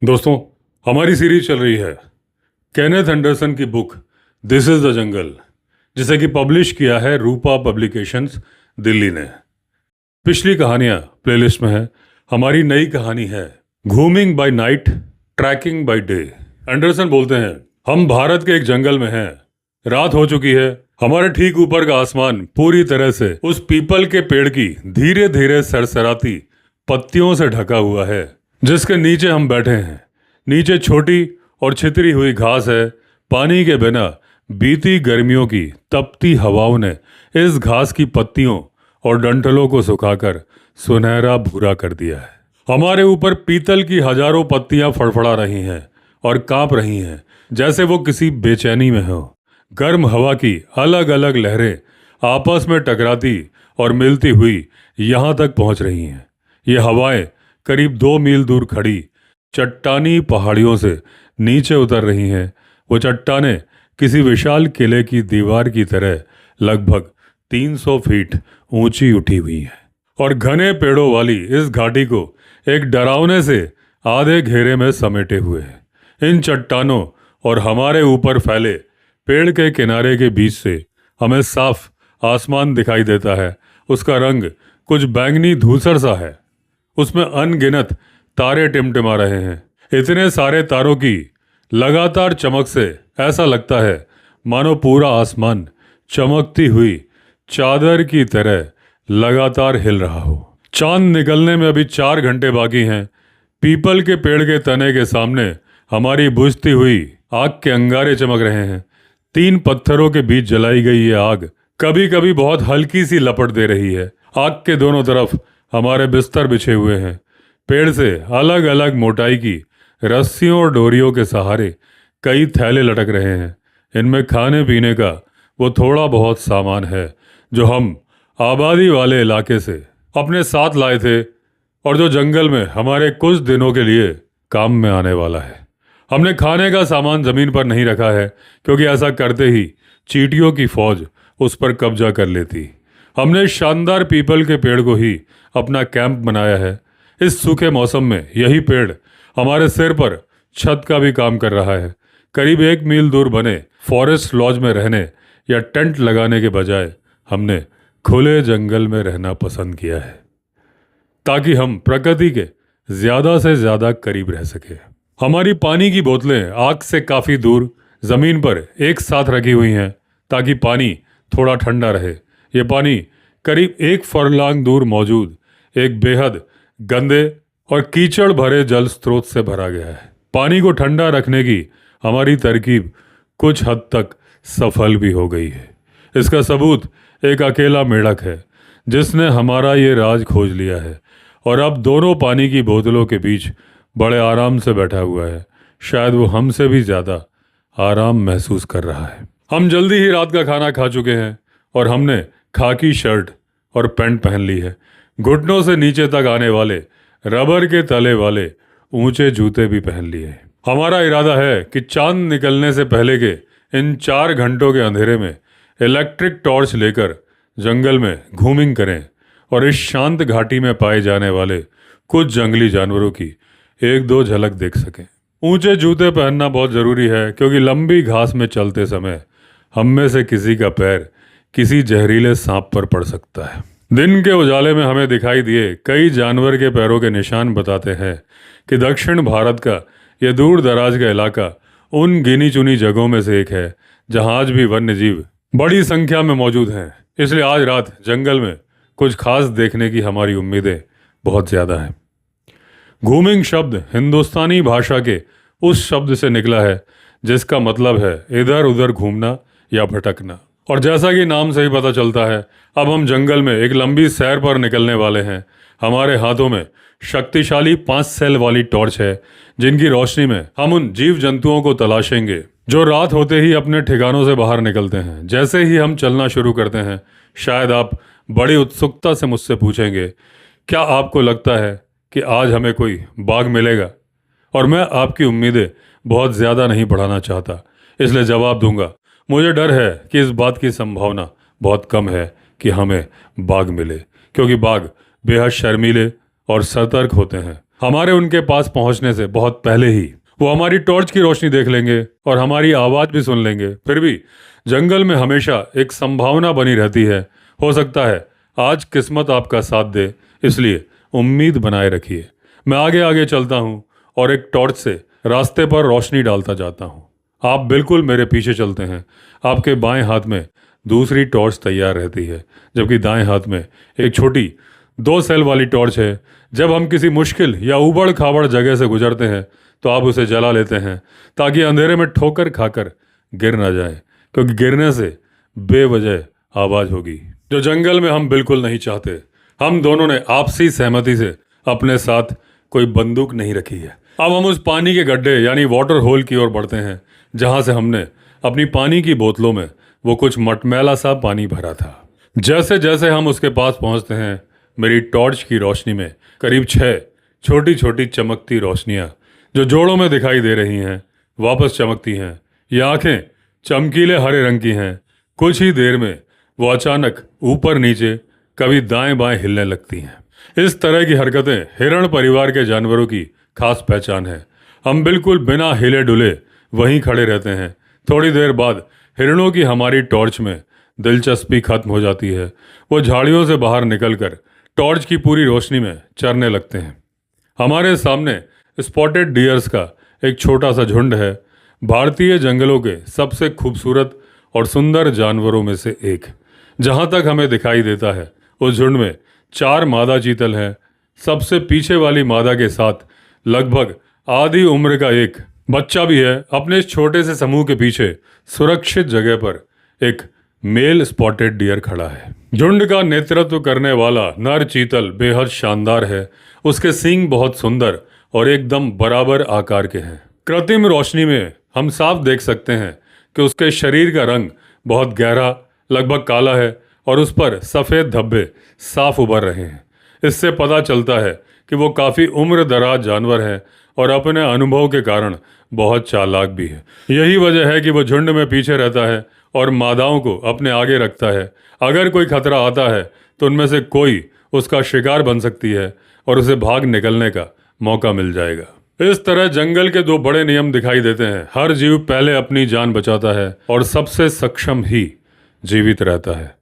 दोस्तों, हमारी सीरीज चल रही है केनेथ एंडरसन की book this is the jungle, जिसे कि पब्लिश किया है रूपा पब्लिकेशंस दिल्ली ने। पिछली कहानियां प्लेलिस्ट में है। हमारी नई कहानी है घूमिंग by night, trekking by day. Anderson बोलते हैं, हम भारत के एक जंगल में हैं। रात हो चुकी है। हमारे ठीक ऊपर का आसमान पूरी तरह से उस पीपल के पेड़ की धीरे धीरे सरसराती पत्तियों से ढका हुआ है जिसके नीचे हम बैठे हैं। नीचे छोटी और छितरी हुई घास है। पानी के बिना बीती गर्मियों की तपती हवाओं ने इस घास की पत्तियों और डंठलों को सुखाकर सुनहरा भूरा कर दिया है। हमारे ऊपर पीतल की हजारों पत्तियां फड़फड़ा रही हैं और कांप रही हैं, जैसे वो किसी बेचैनी में हो। गर्म हवा की अलग अलग लहरें आपस में टकराती और मिलती हुई यहाँ तक पहुँच रही हैं। ये हवाएं करीब 2 मील दूर खड़ी चट्टानी पहाड़ियों से नीचे उतर रही हैं। वो चट्टानें किसी विशाल किले की दीवार की तरह लगभग 300 फीट ऊंची उठी हुई हैं और घने पेड़ों वाली इस घाटी को एक डरावने से आधे घेरे में समेटे हुए है। इन चट्टानों और हमारे ऊपर फैले पेड़ के किनारे के बीच से हमें साफ आसमान दिखाई देता है। उसका रंग कुछ बैंगनी धूसर सा है। उसमें अनगिनत तारे टिमटिमा रहे हैं। इतने सारे तारों की लगातार चमक से ऐसा लगता है मानो पूरा आसमान चमकती हुई चादर की तरह लगातार हिल रहा हो। चांद निकलने में अभी 4 घंटे बाकी हैं। पीपल के पेड़ के तने के सामने हमारी बुझती हुई आग के अंगारे चमक रहे हैं। 3 पत्थरों के बीच जलाई गई ये आग कभी कभी बहुत हल्की सी लपट दे रही है। आग के दोनों तरफ हमारे बिस्तर बिछे हुए हैं। पेड़ से अलग अलग मोटाई की रस्सियों और डोरियों के सहारे कई थैले लटक रहे हैं। इनमें खाने पीने का वो थोड़ा बहुत सामान है जो हम आबादी वाले इलाके से अपने साथ लाए थे और जो जंगल में हमारे कुछ दिनों के लिए काम में आने वाला है। हमने खाने का सामान जमीन पर नहीं रखा है क्योंकि ऐसा करते ही चींटियों की फौज उस पर कब्जा कर लेती। हमने शानदार पीपल के पेड़ को ही अपना कैंप बनाया है। इस सूखे मौसम में यही पेड़ हमारे सिर पर छत का भी काम कर रहा है। करीब 1 मील दूर बने फॉरेस्ट लॉज में रहने या टेंट लगाने के बजाय हमने खुले जंगल में रहना पसंद किया है ताकि हम प्रकृति के ज्यादा से ज्यादा करीब रह सके। हमारी पानी की बोतलें आग से काफी दूर जमीन पर एक साथ रखी हुई हैं ताकि पानी थोड़ा ठंडा रहे। ये पानी करीब 1 फरलांग दूर मौजूद एक बेहद गंदे और कीचड़ भरे जल स्रोत से भरा गया है। पानी को ठंडा रखने की हमारी तरकीब कुछ हद तक सफल भी हो गई है। इसका सबूत एक अकेला मेढक है जिसने हमारा ये राज खोज लिया है और अब दोनों पानी की बोतलों के बीच बड़े आराम से बैठा हुआ है। शायद वो हमसे भी ज़्यादा आराम महसूस कर रहा है। हम जल्दी ही रात का खाना खा चुके हैं और हमने खाकी शर्ट और पैंट पहन ली है। घुटनों से नीचे तक आने वाले रबर के तले वाले ऊंचे जूते भी पहन लिए। हमारा इरादा है कि चांद निकलने से पहले के इन 4 घंटों के अंधेरे में इलेक्ट्रिक टॉर्च लेकर जंगल में घूमिंग करें और इस शांत घाटी में पाए जाने वाले कुछ जंगली जानवरों की 1-2 झलक देख सकें। ऊंचे जूते पहनना बहुत ज़रूरी है क्योंकि लंबी घास में चलते समय हम में से किसी का पैर किसी जहरीले सांप पर पड़ सकता है। दिन के उजाले में हमें दिखाई दिए कई जानवर के पैरों के निशान बताते हैं कि दक्षिण भारत का यह दूर दराज का इलाका उन गिनी चुनी जगहों में से एक है जहां आज भी वन्य जीव बड़ी संख्या में मौजूद हैं। इसलिए आज रात जंगल में कुछ खास देखने की हमारी उम्मीदें बहुत ज़्यादा हैं। घूमिंग शब्द हिंदुस्तानी भाषा के उस शब्द से निकला है जिसका मतलब है इधर उधर घूमना या भटकना। और जैसा कि नाम से ही पता चलता है, अब हम जंगल में एक लंबी सैर पर निकलने वाले हैं। हमारे हाथों में शक्तिशाली 5 सेल वाली टॉर्च है जिनकी रोशनी में हम उन जीव जंतुओं को तलाशेंगे जो रात होते ही अपने ठिकानों से बाहर निकलते हैं। जैसे ही हम चलना शुरू करते हैं, शायद आप बड़ी उत्सुकता से मुझसे पूछेंगे, क्या आपको लगता है कि आज हमें कोई बाघ मिलेगा? और मैं आपकी उम्मीदें बहुत ज़्यादा नहीं बढ़ाना चाहता, इसलिए जवाब दूंगा, मुझे डर है कि इस बात की संभावना बहुत कम है कि हमें बाघ मिले, क्योंकि बाघ बेहद शर्मीले और सतर्क होते हैं हमारे उनके पास पहुंचने से बहुत पहले ही वो हमारी टॉर्च की रोशनी देख लेंगे और हमारी आवाज भी सुन लेंगे। फिर भी जंगल में हमेशा एक संभावना बनी रहती है। हो सकता है आज किस्मत आपका साथ दे, इसलिए उम्मीद बनाए रखिए। मैं आगे आगे चलता हूँ और एक टॉर्च से रास्ते पर रोशनी डालता जाता हूँ। आप बिल्कुल मेरे पीछे चलते हैं। आपके बाएं हाथ में दूसरी टॉर्च तैयार रहती है, जबकि दाएं हाथ में एक छोटी 2 सेल वाली टॉर्च है। जब हम किसी मुश्किल या उबड़ खाबड़ जगह से गुजरते हैं तो आप उसे जला लेते हैं ताकि अंधेरे में ठोकर खाकर गिर ना जाए, क्योंकि गिरने से बेवजह आवाज होगी, जो जंगल में हम बिल्कुल नहीं चाहते। हम दोनों ने आपसी सहमति से अपने साथ कोई बंदूक नहीं रखी है। अब हम उस पानी के गड्ढे यानी वाटर होल की ओर बढ़ते हैं, जहां से हमने अपनी पानी की बोतलों में वो कुछ मटमैला सा पानी भरा था। जैसे जैसे हम उसके पास पहुंचते हैं, मेरी टॉर्च की रोशनी में करीब 6 छोटी छोटी चमकती रोशनियां जो जोड़ों में दिखाई दे रही हैं वापस चमकती हैं। ये आंखें चमकीले हरे रंग की हैं। कुछ ही देर में वो अचानक ऊपर नीचे कभी दाएं बाएं हिलने लगती हैं। इस तरह की हरकतें हिरण परिवार के जानवरों की खास पहचान है। हम बिल्कुल बिना हिले डुले वहीं खड़े रहते हैं। थोड़ी देर बाद हिरणों की हमारी टॉर्च में दिलचस्पी खत्म हो जाती है। वो झाड़ियों से बाहर निकलकर टॉर्च की पूरी रोशनी में चरने लगते हैं। हमारे सामने स्पॉटेड डियर्स का एक छोटा सा झुंड है, भारतीय जंगलों के सबसे खूबसूरत और सुंदर जानवरों में से एक। जहां तक हमें दिखाई देता है उस झुंड में 4 मादा चीतल हैं। सबसे पीछे वाली मादा के साथ लगभग आधी उम्र का एक बच्चा भी है। अपने इस छोटे से समूह के पीछे सुरक्षित जगह पर एक मेल स्पॉटेड डियर खड़ा है। झुंड का नेतृत्व करने वाला नर चीतल बेहद शानदार है। उसके सींग बहुत सुंदर और एकदम बराबर आकार के हैं। कृत्रिम रोशनी में हम साफ देख सकते हैं कि उसके शरीर का रंग बहुत गहरा, लगभग काला है और उस पर सफ़ेद धब्बे साफ उभर रहे हैं। इससे पता चलता है कि वो काफ़ी उम्र दराज जानवर है और अपने अनुभव के कारण बहुत चालाक भी है। यही वजह है कि वो झुंड में पीछे रहता है और मादाओं को अपने आगे रखता है। अगर कोई खतरा आता है तो उनमें से कोई उसका शिकार बन सकती है और उसे भाग निकलने का मौका मिल जाएगा। इस तरह जंगल के 2 बड़े नियम दिखाई देते हैं। हर जीव पहले अपनी जान बचाता है और सबसे सक्षम ही जीवित रहता है।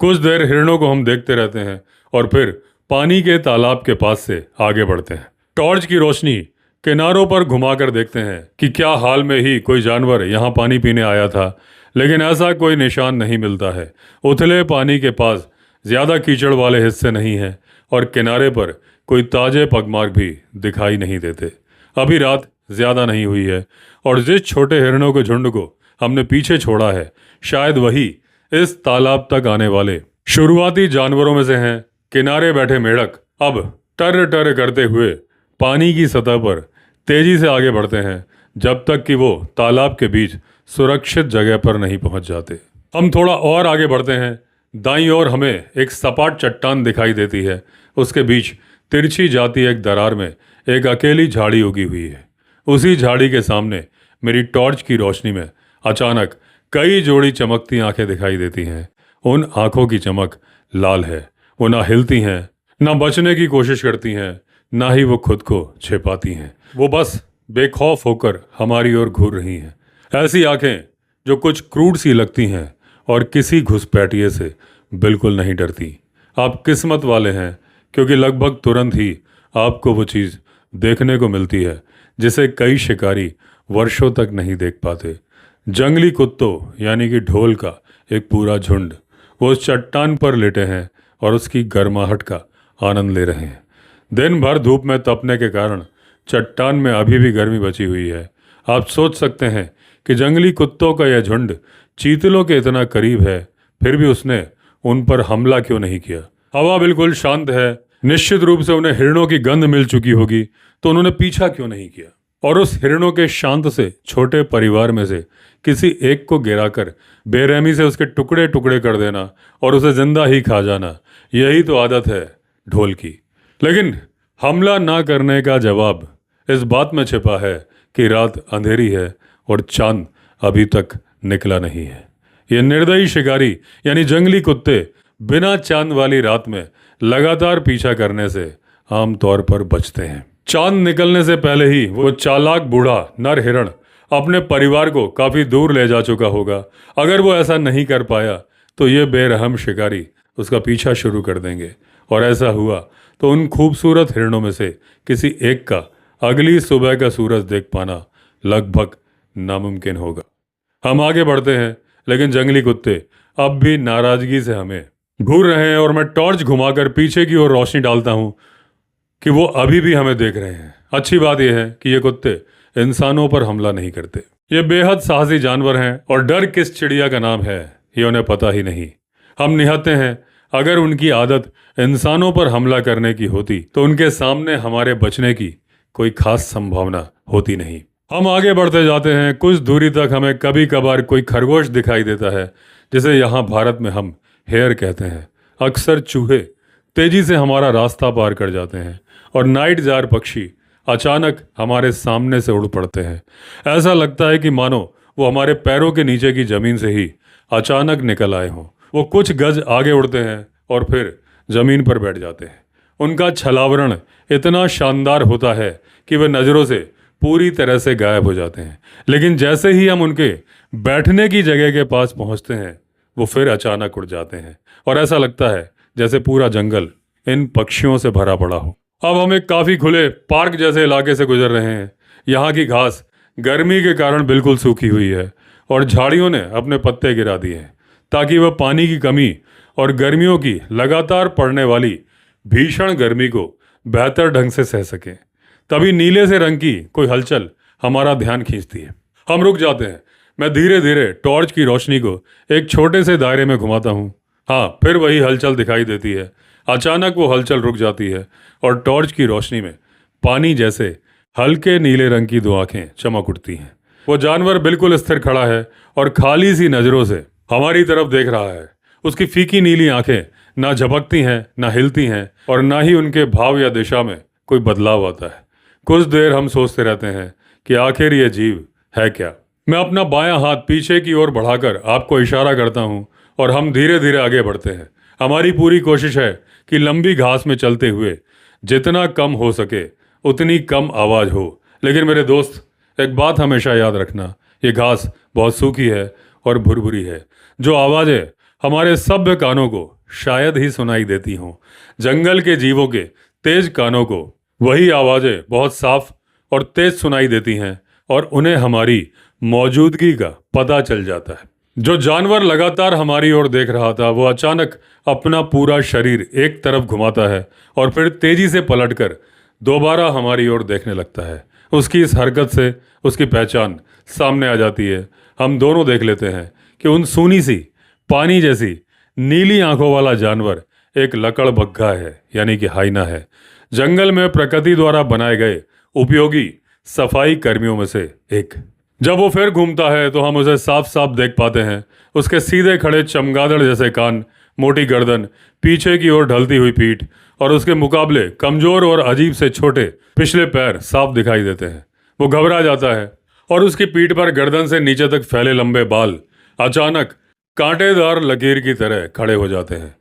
कुछ देर हिरणों को हम देखते रहते हैं और फिर पानी के तालाब के पास से आगे बढ़ते हैं। टॉर्च की रोशनी किनारों पर घुमाकर देखते हैं कि क्या हाल में ही कोई जानवर यहाँ पानी पीने आया था, लेकिन ऐसा कोई निशान नहीं मिलता है। उथले पानी के पास ज्यादा कीचड़ वाले हिस्से नहीं हैं और किनारे पर कोई ताजे पगमार्क भी दिखाई नहीं देते। अभी रात ज्यादा नहीं हुई है और जिस छोटे हिरणों के झुंड को हमने पीछे छोड़ा है, शायद वही इस तालाब तक आने वाले शुरुआती जानवरों में से हैं। किनारे बैठे मेढक अब टर टर करते हुए पानी की सतह पर तेजी से आगे बढ़ते हैं, जब तक कि वो तालाब के बीच सुरक्षित जगह पर नहीं पहुंच जाते। हम थोड़ा और आगे बढ़ते हैं। दाईं ओर हमें एक सपाट चट्टान दिखाई देती है। उसके बीच तिरछी जाती एक दरार में एक अकेली झाड़ी उगी हुई है। उसी झाड़ी के सामने मेरी टॉर्च की रोशनी में अचानक कई जोड़ी चमकती आंखें दिखाई देती हैं। उन आंखों की चमक लाल है। वो ना हिलती हैं, ना बचने की कोशिश करती हैं, ना ही वो खुद को छिपाती हैं। वो बस बेखौफ होकर हमारी ओर घूर रही हैं। ऐसी आंखें जो कुछ क्रूड सी लगती हैं और किसी घुसपैठिए से बिल्कुल नहीं डरती। आप किस्मत वाले हैं, क्योंकि लगभग तुरंत ही आपको वो चीज़ देखने को मिलती है जिसे कई शिकारी वर्षों तक नहीं देख पाते। जंगली कुत्तों यानी कि ढोल का एक पूरा झुंड वो उस चट्टान पर लेटे हैं और उसकी गर्माहट का आनंद ले रहे हैं। दिन भर धूप में तपने के कारण चट्टान में अभी भी गर्मी बची हुई है। आप सोच सकते हैं कि जंगली कुत्तों का यह झुंड चीतलों के इतना करीब है, फिर भी उसने उन पर हमला क्यों नहीं किया। हवा बिल्कुल शांत है। निश्चित रूप से उन्हें हिरणों की गंध मिल चुकी होगी, तो उन्होंने पीछा क्यों नहीं किया। और उस हिरणों के शांत से छोटे परिवार में से किसी एक को गिराकर बेरहमी से उसके टुकड़े टुकड़े कर देना और उसे जिंदा ही खा जाना, यही तो आदत है ढोल की। लेकिन हमला ना करने का जवाब इस बात में छिपा है कि रात अंधेरी है और चांद अभी तक निकला नहीं है। ये निर्दयी शिकारी यानी जंगली कुत्ते बिना चांद वाली रात में लगातार पीछा करने से आमतौर पर बचते हैं। चांद निकलने से पहले ही वो चालाक बूढ़ा नर हिरण अपने परिवार को काफी दूर ले जा चुका होगा। अगर वो ऐसा नहीं कर पाया तो ये बेरहम शिकारी उसका पीछा शुरू कर देंगे, और ऐसा हुआ तो उन खूबसूरत हिरणों में से किसी एक का अगली सुबह का सूरज देख पाना लगभग नामुमकिन होगा। हम आगे बढ़ते हैं, लेकिन जंगली कुत्ते अब भी नाराजगी से हमें घूर रहे हैं, और मैं टॉर्च घुमाकर पीछे की ओर रोशनी डालता हूं कि वो अभी भी हमें देख रहे हैं। अच्छी बात यह है कि ये कुत्ते इंसानों पर हमला नहीं करते। ये बेहद साहसी जानवर हैं, और डर किस चिड़िया का नाम है ये उन्हें पता ही नहीं। हम निहत्ते हैं, अगर उनकी आदत इंसानों पर हमला करने की होती तो उनके सामने हमारे बचने की कोई खास संभावना होती नहीं। हम आगे बढ़ते जाते हैं। कुछ दूरी तक हमें कभी कभार कोई खरगोश दिखाई देता है, जिसे यहाँ भारत में हम हेयर कहते हैं। अक्सर चूहे तेजी से हमारा रास्ता पार कर जाते हैं, और नाइट जार पक्षी अचानक हमारे सामने से उड़ पड़ते हैं। ऐसा लगता है कि मानो वो हमारे पैरों के नीचे की जमीन से ही अचानक निकल आए हों। वो कुछ गज आगे उड़ते हैं और फिर जमीन पर बैठ जाते हैं। उनका छलावरण इतना शानदार होता है कि वे नज़रों से पूरी तरह से गायब हो जाते हैं, लेकिन जैसे ही हम उनके बैठने की जगह के पास पहुंचते हैं वो फिर अचानक उड़ जाते हैं, और ऐसा लगता है जैसे पूरा जंगल इन पक्षियों से भरा पड़ा हो। अब हम एक काफ़ी खुले पार्क जैसे इलाके से गुजर रहे हैं। यहाँ की घास गर्मी के कारण बिल्कुल सूखी हुई है, और झाड़ियों ने अपने पत्ते गिरा दिए हैं ताकि वह पानी की कमी और गर्मियों की लगातार पड़ने वाली भीषण गर्मी को बेहतर ढंग से सह सकें। तभी नीले से रंग की कोई हलचल हमारा ध्यान खींचती है। हम रुक जाते हैं। मैं धीरे धीरे टॉर्च की रोशनी को एक छोटे से दायरे में घुमाता हूँ। हाँ, फिर वही हलचल दिखाई देती है। अचानक वो हलचल रुक जाती है, और टॉर्च की रोशनी में पानी जैसे हल्के नीले रंग की दो आंखें चमक उठती हैं। वो जानवर बिल्कुल स्थिर खड़ा है और खाली सी नज़रों से हमारी तरफ देख रहा है। उसकी फीकी नीली आंखें ना झपकती हैं, ना हिलती हैं, और ना ही उनके भाव या दिशा में कोई बदलाव आता है। कुछ देर हम सोचते रहते हैं कि आखिर ये जीव है क्या। मैं अपना बायां हाथ पीछे की ओर बढ़ाकर आपको इशारा करता हूं, और हम धीरे धीरे आगे बढ़ते हैं। हमारी पूरी कोशिश है कि लंबी घास में चलते हुए जितना कम हो सके उतनी कम आवाज़ हो। लेकिन मेरे दोस्त, एक बात हमेशा याद रखना, ये घास बहुत सूखी है और भुरभुरी है। जो आवाज़ें हमारे सभ्य कानों को शायद ही सुनाई देती हों, जंगल के जीवों के तेज कानों को वही आवाज़ें बहुत साफ और तेज सुनाई देती हैं, और उन्हें हमारी मौजूदगी का पता चल जाता है। जो जानवर लगातार हमारी ओर देख रहा था वो अचानक अपना पूरा शरीर एक तरफ घुमाता है, और फिर तेजी से पलटकर दोबारा हमारी ओर देखने लगता है। उसकी इस हरकत से उसकी पहचान सामने आ जाती है। हम दोनों देख लेते हैं कि उन सूनी सी पानी जैसी नीली आंखों वाला जानवर एक लकड़बग्घा है, यानी कि हाइना है। जंगल में प्रकृति द्वारा बनाए गए उपयोगी सफाई कर्मियों में से एक। जब वो फिर घूमता है तो हम उसे साफ साफ देख पाते हैं। उसके सीधे खड़े चमगादड़ जैसे कान, मोटी गर्दन, पीछे की ओर ढलती हुई पीठ, और उसके मुकाबले कमजोर और अजीब से छोटे पिछले पैर साफ दिखाई देते हैं। वो घबरा जाता है, और उसकी पीठ पर गर्दन से नीचे तक फैले लंबे बाल अचानक कांटेदार लकीर की तरह खड़े हो जाते हैं।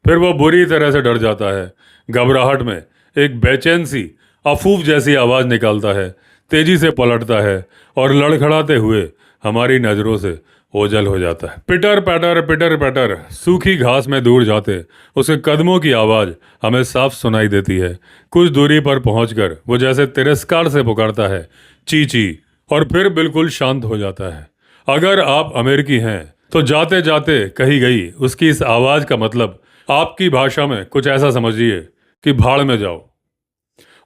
फिर वो बुरी तरह से डर जाता है। घबराहट में एक बेचैन सी अफूफ जैसी आवाज़ निकालता है, तेजी से पलटता है, और लड़खड़ाते हुए हमारी नज़रों से ओझल हो जाता है। पिटर पैटर सूखी घास में दूर जाते उसके कदमों की आवाज़ हमें साफ सुनाई देती है। कुछ दूरी पर पहुंचकर वो जैसे तिरस्कार से पुकारता है, ची ची, और फिर बिल्कुल शांत हो जाता है। अगर आप अमेरिकी हैं तो जाते जाते कही गई उसकी इस आवाज़ का मतलब आपकी भाषा में कुछ ऐसा समझिए कि भाड़ में जाओ।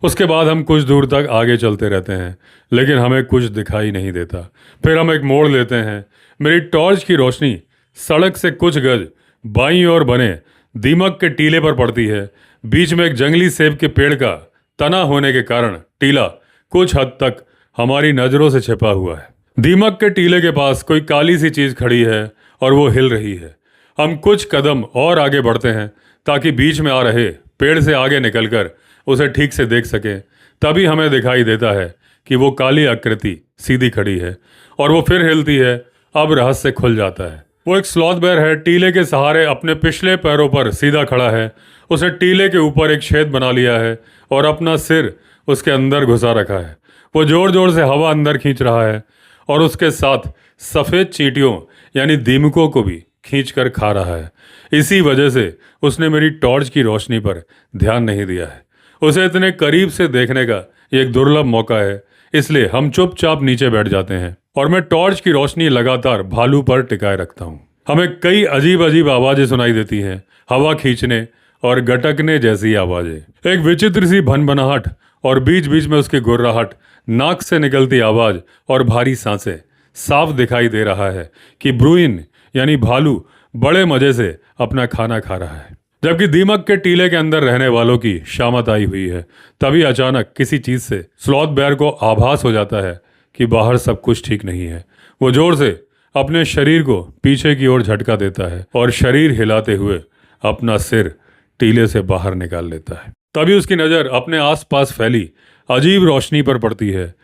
उसके बाद हम कुछ दूर तक आगे चलते रहते हैं, लेकिन हमें कुछ दिखाई नहीं देता। फिर हम एक मोड़ लेते हैं। मेरी टॉर्च की रोशनी सड़क से कुछ गज बाईं ओर बने दीमक के टीले पर पड़ती है। बीच में एक जंगली सेब के पेड़ का तना होने के कारण टीला कुछ हद तक हमारी नज़रों से छिपा हुआ है। दीमक के टीले के पास कोई काली सी चीज़ खड़ी है, और वो हिल रही है। हम कुछ कदम और आगे बढ़ते हैं ताकि बीच में आ रहे पेड़ से आगे निकलकर उसे ठीक से देख सकें। तभी हमें दिखाई देता है कि वो काली आकृति सीधी खड़ी है, और वो फिर हिलती है। अब रहस्य खुल जाता है। वो एक स्लॉथ बेयर है, टीले के सहारे अपने पिछले पैरों पर सीधा खड़ा है। उसे टीले के ऊपर एक छेद बना लिया है, और अपना सिर उसके अंदर घुसा रखा है। वो जोर जोर से हवा अंदर खींच रहा है और उसके साथ सफ़ेद चींटियों यानी दीमकों को भी खींच कर खा रहा है। इसी वजह से उसने मेरी टॉर्च की रोशनी पर ध्यान नहीं दिया है। उसे इतने करीब से देखने का ये एक दुर्लभ मौका है, इसलिए हम चुपचाप नीचे बैठ जाते हैं और मैं टॉर्च की रोशनी लगातार भालू पर टिकाए रखता हूँ। हमें कई अजीब अजीब आवाज़ें सुनाई देती हैं, हवा खींचने और गटकने जैसी आवाज़ें। एक विचित्र सी भनभनाहट और बीच बीच में उसकी गुर्राहट, नाक से निकलती आवाज़ और भारी सांसें। साफ दिखाई दे रहा है कि ब्रुइन यानी भालू बड़े मज़े से अपना खाना खा रहा है, जबकि दीमक के टीले के अंदर रहने वालों की शामत आई हुई है। तभी अचानक किसी चीज़ से स्लॉथ बेयर को आभास हो जाता है कि बाहर सब कुछ ठीक नहीं है। वो जोर से अपने शरीर को पीछे की ओर झटका देता है और शरीर हिलाते हुए अपना सिर टीले से बाहर निकाल लेता है। तभी उसकी नज़र अपने आसपास फैली अजीब रोशनी पर पड़ती है।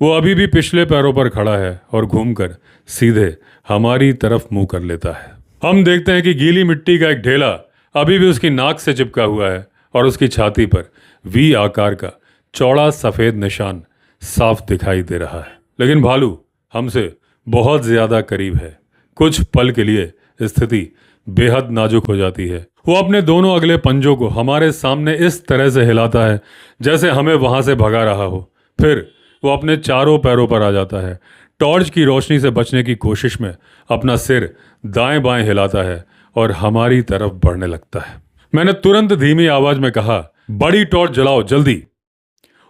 वो अभी भी पिछले पैरों पर खड़ा है और घूमकर सीधे हमारी तरफ मुंह कर लेता है। हम देखते हैं कि गीली मिट्टी का एक ढेला अभी भी उसकी नाक से चिपका हुआ है और उसकी छाती पर वी आकार का चौड़ा सफ़ेद निशान साफ दिखाई दे रहा है। लेकिन भालू हमसे बहुत ज़्यादा करीब है। कुछ पल के लिए स्थिति बेहद नाजुक हो जाती है। वो अपने दोनों अगले पंजों को हमारे सामने इस तरह से हिलाता है जैसे हमें वहां से भगा रहा हो। फिर वो अपने चारों पैरों पर आ जाता है। टॉर्च की रोशनी से बचने की कोशिश में अपना सिर दाएं बाएं हिलाता है और हमारी तरफ बढ़ने लगता है। मैंने तुरंत धीमी आवाज में कहा, बड़ी टॉर्च जलाओ जल्दी।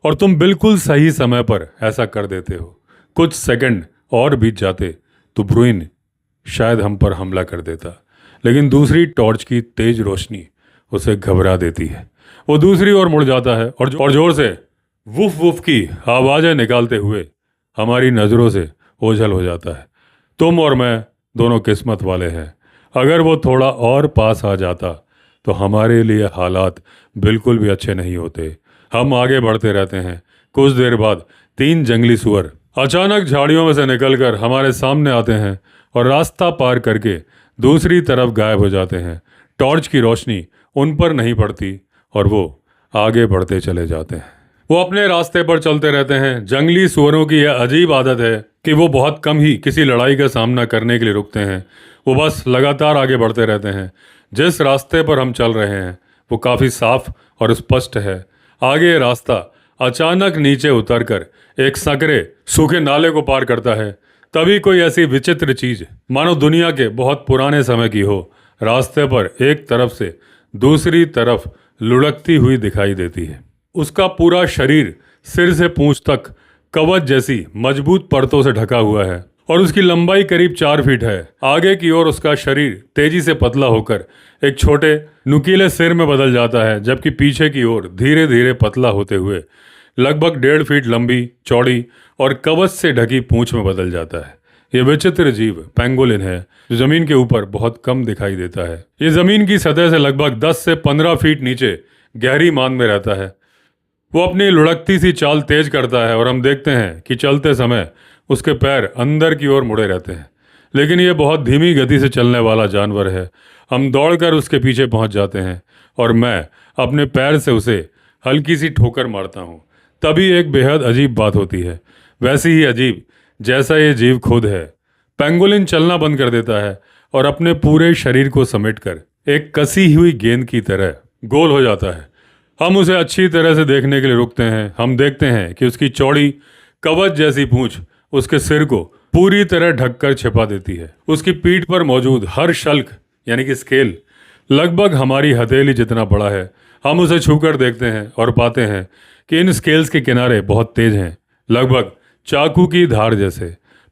और तुम बिल्कुल सही समय पर ऐसा कर देते हो। कुछ सेकंड और बीत जाते तो ब्रुइन शायद हम पर हमला कर देता, लेकिन दूसरी टॉर्च की तेज रोशनी उसे घबरा देती है। वो दूसरी ओर मुड़ जाता है और जोर से वुफ वुफ की आवाज़ें निकालते हुए हमारी नज़रों से ओझल हो जाता है। तुम और मैं दोनों किस्मत वाले हैं। अगर वो थोड़ा और पास आ जाता तो हमारे लिए हालात बिल्कुल भी अच्छे नहीं होते। हम आगे बढ़ते रहते हैं। कुछ देर बाद 3 जंगली सुअर अचानक झाड़ियों में से निकलकर हमारे सामने आते हैं और रास्ता पार करके दूसरी तरफ गायब हो जाते हैं। टॉर्च की रोशनी उन पर नहीं पड़ती और वो आगे बढ़ते चले जाते हैं। वो अपने रास्ते पर चलते रहते हैं। जंगली सुअरों की यह अजीब आदत है कि वो बहुत कम ही किसी लड़ाई का सामना करने के लिए रुकते हैं। वो बस लगातार आगे बढ़ते रहते हैं। जिस रास्ते पर हम चल रहे हैं वो काफ़ी साफ और स्पष्ट है। आगे रास्ता अचानक नीचे उतरकर एक सकरे सूखे नाले को पार करता है। तभी कोई ऐसी विचित्र चीज मानो दुनिया के बहुत पुराने समय की हो रास्ते पर एक तरफ से दूसरी तरफ लुढ़कती हुई दिखाई देती है। उसका पूरा शरीर सिर से पूंछ तक कवच जैसी मजबूत परतों से ढका हुआ है और उसकी लंबाई करीब 4 फीट है। आगे की ओर उसका शरीर तेजी से पतला होकर एक छोटे नुकीले सिर में बदल जाता है, जबकि पीछे की ओर धीरे धीरे पतला होते हुए लगभग 1.5 फीट लंबी, चौड़ी और कवच से ढकी पूंछ में बदल जाता है। यह विचित्र जीव पेंगोलिन है जो जमीन के ऊपर बहुत कम दिखाई देता है। ये जमीन की सतह से लगभग 10 से 15 फीट नीचे गहरी मान में रहता है। वो अपनी लुढ़कती सी चाल तेज करता है और हम देखते हैं कि चलते समय उसके पैर अंदर की ओर मुड़े रहते हैं। लेकिन ये बहुत धीमी गति से चलने वाला जानवर है। हम दौड़कर उसके पीछे पहुंच जाते हैं और मैं अपने पैर से उसे हल्की सी ठोकर मारता हूं। तभी एक बेहद अजीब बात होती है, वैसी ही अजीब जैसा ये जीव खुद है। पेंगोलिन चलना बंद कर देता है और अपने पूरे शरीर को समेटकर एक कसी हुई गेंद की तरह गोल हो जाता है। हम उसे अच्छी तरह से देखने के लिए रुकते हैं। हम देखते हैं कि उसकी चौड़ी कवच जैसी पूंछ उसके सिर को पूरी तरह ढककर छिपा देती है। उसकी पीठ पर मौजूद हर शल्क यानी कि स्केल लगभग हमारी हथेली जितना बड़ा है। हम उसे छूकर देखते हैं और पाते हैं कि इन स्केल्स के किनारे बहुत तेज हैं, लगभग चाकू की धार जैसे।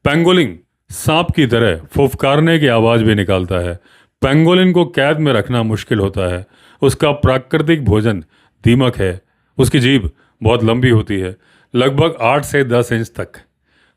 पेंगोलिन सांप की तरह फुफकारने की आवाज़ भी निकालता है। पेंगोलिन को कैद में रखना मुश्किल होता है। उसका प्राकृतिक भोजन दीमक है। उसकी जीभ बहुत लंबी होती है, लगभग 8 से 10 इंच तक।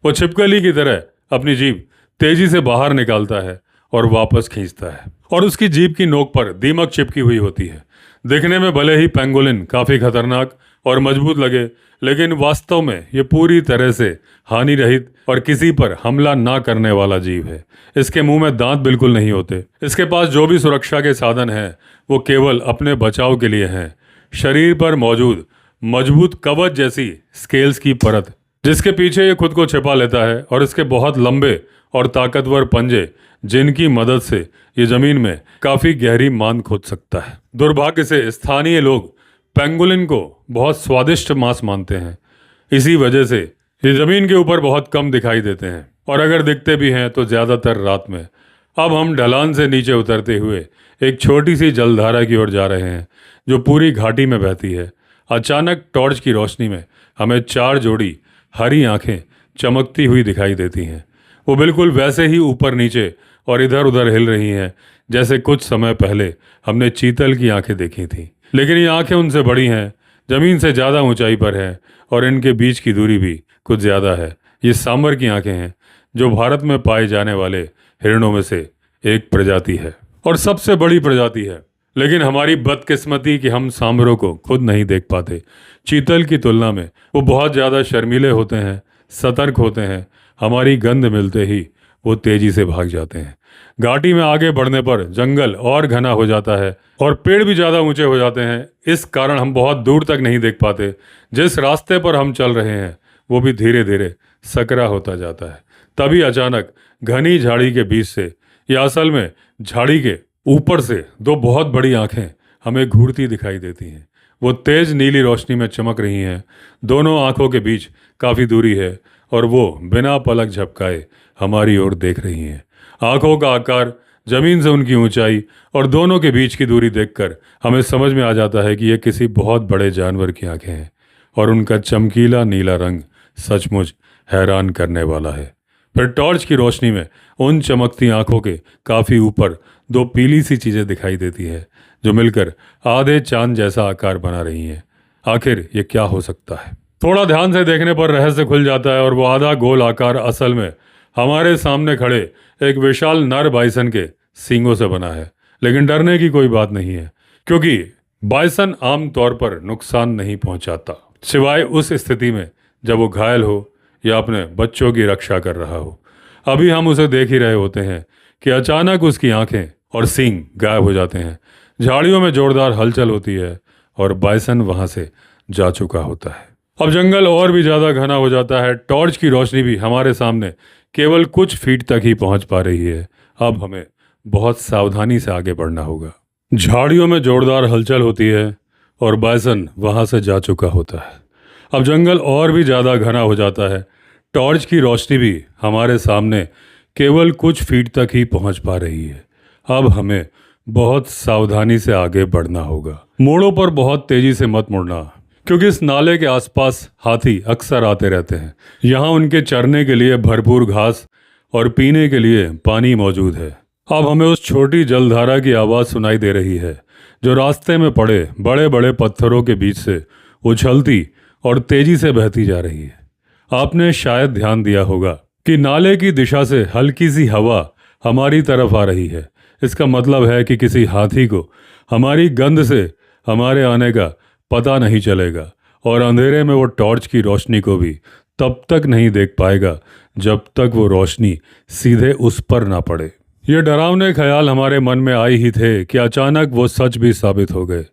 वो छिपकली की तरह अपनी जीभ तेजी से बाहर निकालता है और वापस खींचता है और उसकी जीभ की नोक पर दीमक चिपकी हुई होती है। दिखने में भले ही पेंगोलिन काफ़ी खतरनाक और मजबूत लगे, लेकिन वास्तव में ये पूरी तरह से हानि रहित और किसी पर हमला ना करने वाला जीव है। इसके मुंह में दांत बिल्कुल नहीं होते। इसके पास जो भी सुरक्षा के साधन हैं वो केवल अपने बचाव के लिए हैं। शरीर पर मौजूद मजबूत कवच जैसी स्केल्स की परत, जिसके पीछे ये खुद को छिपा लेता है, और इसके बहुत लंबे और ताकतवर पंजे, जिनकी मदद से ये जमीन में काफी गहरी मान खोद सकता है। दुर्भाग्य से स्थानीय लोग पेंगोलिन को बहुत स्वादिष्ट मांस मानते हैं। इसी वजह से ये जमीन के ऊपर बहुत कम दिखाई देते हैं, और अगर दिखते भी हैं तो ज्यादातर रात में। अब हम ढलान से नीचे उतरते हुए एक छोटी सी जलधारा की ओर जा रहे हैं, जो पूरी घाटी में बहती है। अचानक टॉर्च की रोशनी में हमें 4 जोड़ी हरी आंखें चमकती हुई दिखाई देती हैं। वो बिल्कुल वैसे ही ऊपर नीचे और इधर उधर हिल रही हैं जैसे कुछ समय पहले हमने चीतल की आंखें देखी थीं। लेकिन ये आंखें उनसे बड़ी हैं, जमीन से ज़्यादा ऊंचाई पर है, और इनके बीच की दूरी भी कुछ ज़्यादा है। ये सांबर की आंखें हैं, जो भारत में पाए जाने वाले हिरणों में से एक प्रजाति है, और सबसे बड़ी प्रजाति है। लेकिन हमारी बदकिस्मती कि हम सांबरों को खुद नहीं देख पाते। चीतल की तुलना में वो बहुत ज़्यादा शर्मीले होते हैं, सतर्क होते हैं। हमारी गंध मिलते ही वो तेजी से भाग जाते हैं। घाटी में आगे बढ़ने पर जंगल और घना हो जाता है, और पेड़ भी ज़्यादा ऊंचे हो जाते हैं। इस कारण हम बहुत दूर तक नहीं देख पाते। जिस रास्ते पर हम चल रहे हैं वो भी धीरे धीरे सकरा होता जाता है। तभी अचानक घनी झाड़ी के बीच से, या असल में झाड़ी के ऊपर से, 2 बहुत बड़ी आंखें हमें घूरती दिखाई देती हैं। वो तेज नीली रोशनी में चमक रही हैं। दोनों आंखों के बीच काफ़ी दूरी है, और वो बिना पलक झपकाए हमारी ओर देख रही हैं। आंखों का आकार, जमीन से उनकी ऊंचाई और दोनों के बीच की दूरी देखकर हमें समझ में आ जाता है कि ये किसी बहुत बड़े जानवर की आंखें हैं, और उनका चमकीला नीला रंग सचमुच हैरान करने वाला है। फिर टॉर्च की रोशनी में उन चमकती आंखों के काफ़ी ऊपर 2 पीली सी चीज़ें दिखाई देती है, जो मिलकर आधे चांद जैसा आकार बना रही हैं। आखिर ये क्या हो सकता है? थोड़ा ध्यान से देखने पर रहस्य खुल जाता है, और वो आधा गोल आकार असल में हमारे सामने खड़े एक विशाल नर बाइसन के सींगों से बना है। लेकिन डरने की कोई बात नहीं है, क्योंकि बाइसन आमतौर पर नुकसान नहीं पहुंचाता, सिवाय उस स्थिति में जब वो घायल हो या अपने बच्चों की रक्षा कर रहा हो। अभी हम उसे देख ही रहे होते हैं कि अचानक उसकी आंखें और सींग गायब हो जाते हैं। झाड़ियों में जोरदार हलचल होती है, और बाइसन वहां से जा चुका होता है। अब जंगल और भी ज्यादा घना हो जाता है। टॉर्च की रोशनी भी हमारे सामने केवल कुछ फीट तक ही पहुंच पा रही है। अब हमें बहुत सावधानी से आगे बढ़ना होगा। झाड़ियों में जोरदार हलचल होती है, और बाइसन वहां से जा चुका होता है। अब जंगल और भी ज्यादा घना हो जाता है। टॉर्च की रोशनी भी हमारे सामने केवल कुछ फीट तक ही पहुंच पा रही है। अब हमें बहुत सावधानी से आगे बढ़ना होगा। मोड़ों पर बहुत तेजी से मत मुड़ना, क्योंकि इस नाले के आसपास हाथी अक्सर आते रहते हैं। यहाँ उनके चरने के लिए भरपूर घास और पीने के लिए पानी मौजूद है। अब हमें उस छोटी जलधारा की आवाज़ सुनाई दे रही है, जो रास्ते में पड़े बड़े बड़े पत्थरों के बीच से उछलती और तेजी से बहती जा रही है। आपने शायद ध्यान दिया होगा कि नाले की दिशा से हल्की सी हवा हमारी तरफ आ रही है। इसका मतलब है कि किसी हाथी को हमारी गंध से हमारे आने का पता नहीं चलेगा, और अंधेरे में वो टॉर्च की रोशनी को भी तब तक नहीं देख पाएगा जब तक वो रोशनी सीधे उस पर ना पड़े। ये डरावने ख्याल हमारे मन में आए ही थे कि अचानक वो सच भी साबित हो गए।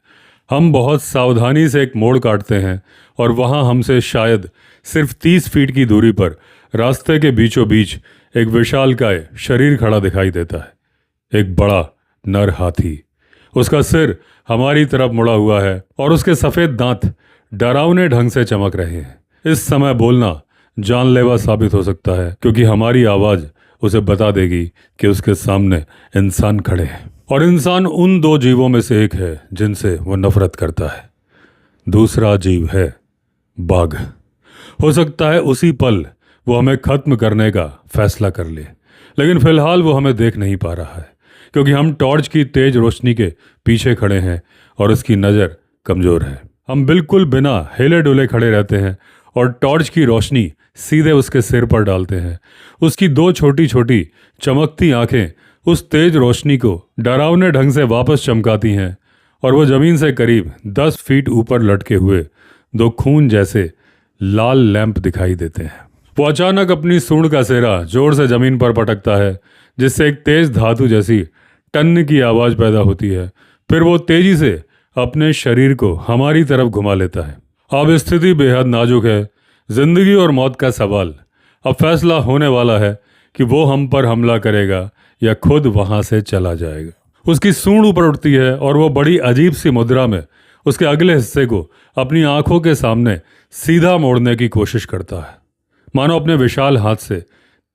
हम बहुत सावधानी से एक मोड़ काटते हैं, और वहाँ हमसे शायद सिर्फ 30 फीट की दूरी पर रास्ते के बीचों बीच एक विशालकाय शरीर खड़ा दिखाई देता है। एक बड़ा नर हाथी। उसका सिर हमारी तरफ मुड़ा हुआ है, और उसके सफ़ेद दांत डरावने ढंग से चमक रहे हैं। इस समय बोलना जानलेवा साबित हो सकता है, क्योंकि हमारी आवाज़ उसे बता देगी कि उसके सामने इंसान खड़े हैं, और इंसान उन 2 जीवों में से एक है जिनसे वो नफरत करता है। दूसरा जीव है बाघ। हो सकता है उसी पल वो हमें खत्म करने का फैसला कर ले, लेकिन फिलहाल वो हमें देख नहीं पा रहा है, क्योंकि हम टॉर्च की तेज रोशनी के पीछे खड़े हैं, और उसकी नज़र कमज़ोर है। हम बिल्कुल बिना हिले डुले खड़े रहते हैं, और टॉर्च की रोशनी सीधे उसके सिर पर डालते हैं। उसकी 2 छोटी छोटी चमकती आंखें उस तेज रोशनी को डरावने ढंग से वापस चमकाती हैं, और वो ज़मीन से करीब 10 फीट ऊपर लटके हुए 2 खून जैसे लाल लैंप दिखाई देते हैं। वो अचानक अपनी सूंड का सिरा जोर से ज़मीन पर पटकता है, जिससे एक तेज धातु जैसी टन की आवाज़ पैदा होती है। फिर वो तेजी से अपने शरीर को हमारी तरफ घुमा लेता है। अब स्थिति बेहद नाजुक है। जिंदगी और मौत का सवाल। अब फैसला होने वाला है कि वो हम पर हमला करेगा या खुद वहां से चला जाएगा। उसकी सूंड ऊपर उठती है और वो बड़ी अजीब सी मुद्रा में उसके अगले हिस्से को अपनी आंखों के सामने सीधा मोड़ने की कोशिश करता है, मानो अपने विशाल हाथ से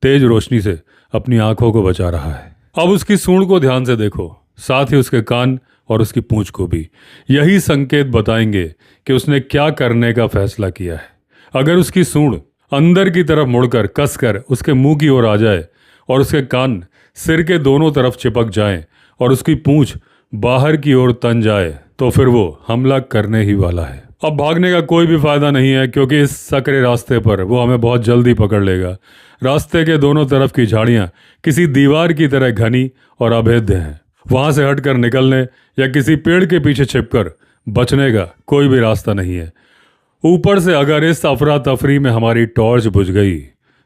तेज रोशनी से अपनी आंखों को बचा रहा है। अब उसकी सूंड को ध्यान से देखो, साथ ही उसके कान और उसकी पूंछ को भी। यही संकेत बताएंगे कि उसने क्या करने का फैसला किया है। अगर उसकी सूंड अंदर की तरफ मुड़कर कसकर उसके मुंह की ओर आ जाए और उसके कान सिर के दोनों तरफ चिपक जाएं और उसकी पूंछ बाहर की ओर तन जाए तो फिर वो हमला करने ही वाला है। अब भागने का कोई भी फायदा नहीं है, क्योंकि इस सकरे रास्ते पर वो हमें बहुत जल्दी पकड़ लेगा। रास्ते के दोनों तरफ की झाड़ियां किसी दीवार की तरह घनी और अभेद्य हैं। वहां से हटकर निकलने या किसी पेड़ के पीछे छिपकर बचने का कोई भी रास्ता नहीं है। ऊपर से अगर इस अफरा तफरी में हमारी टॉर्च बुझ गई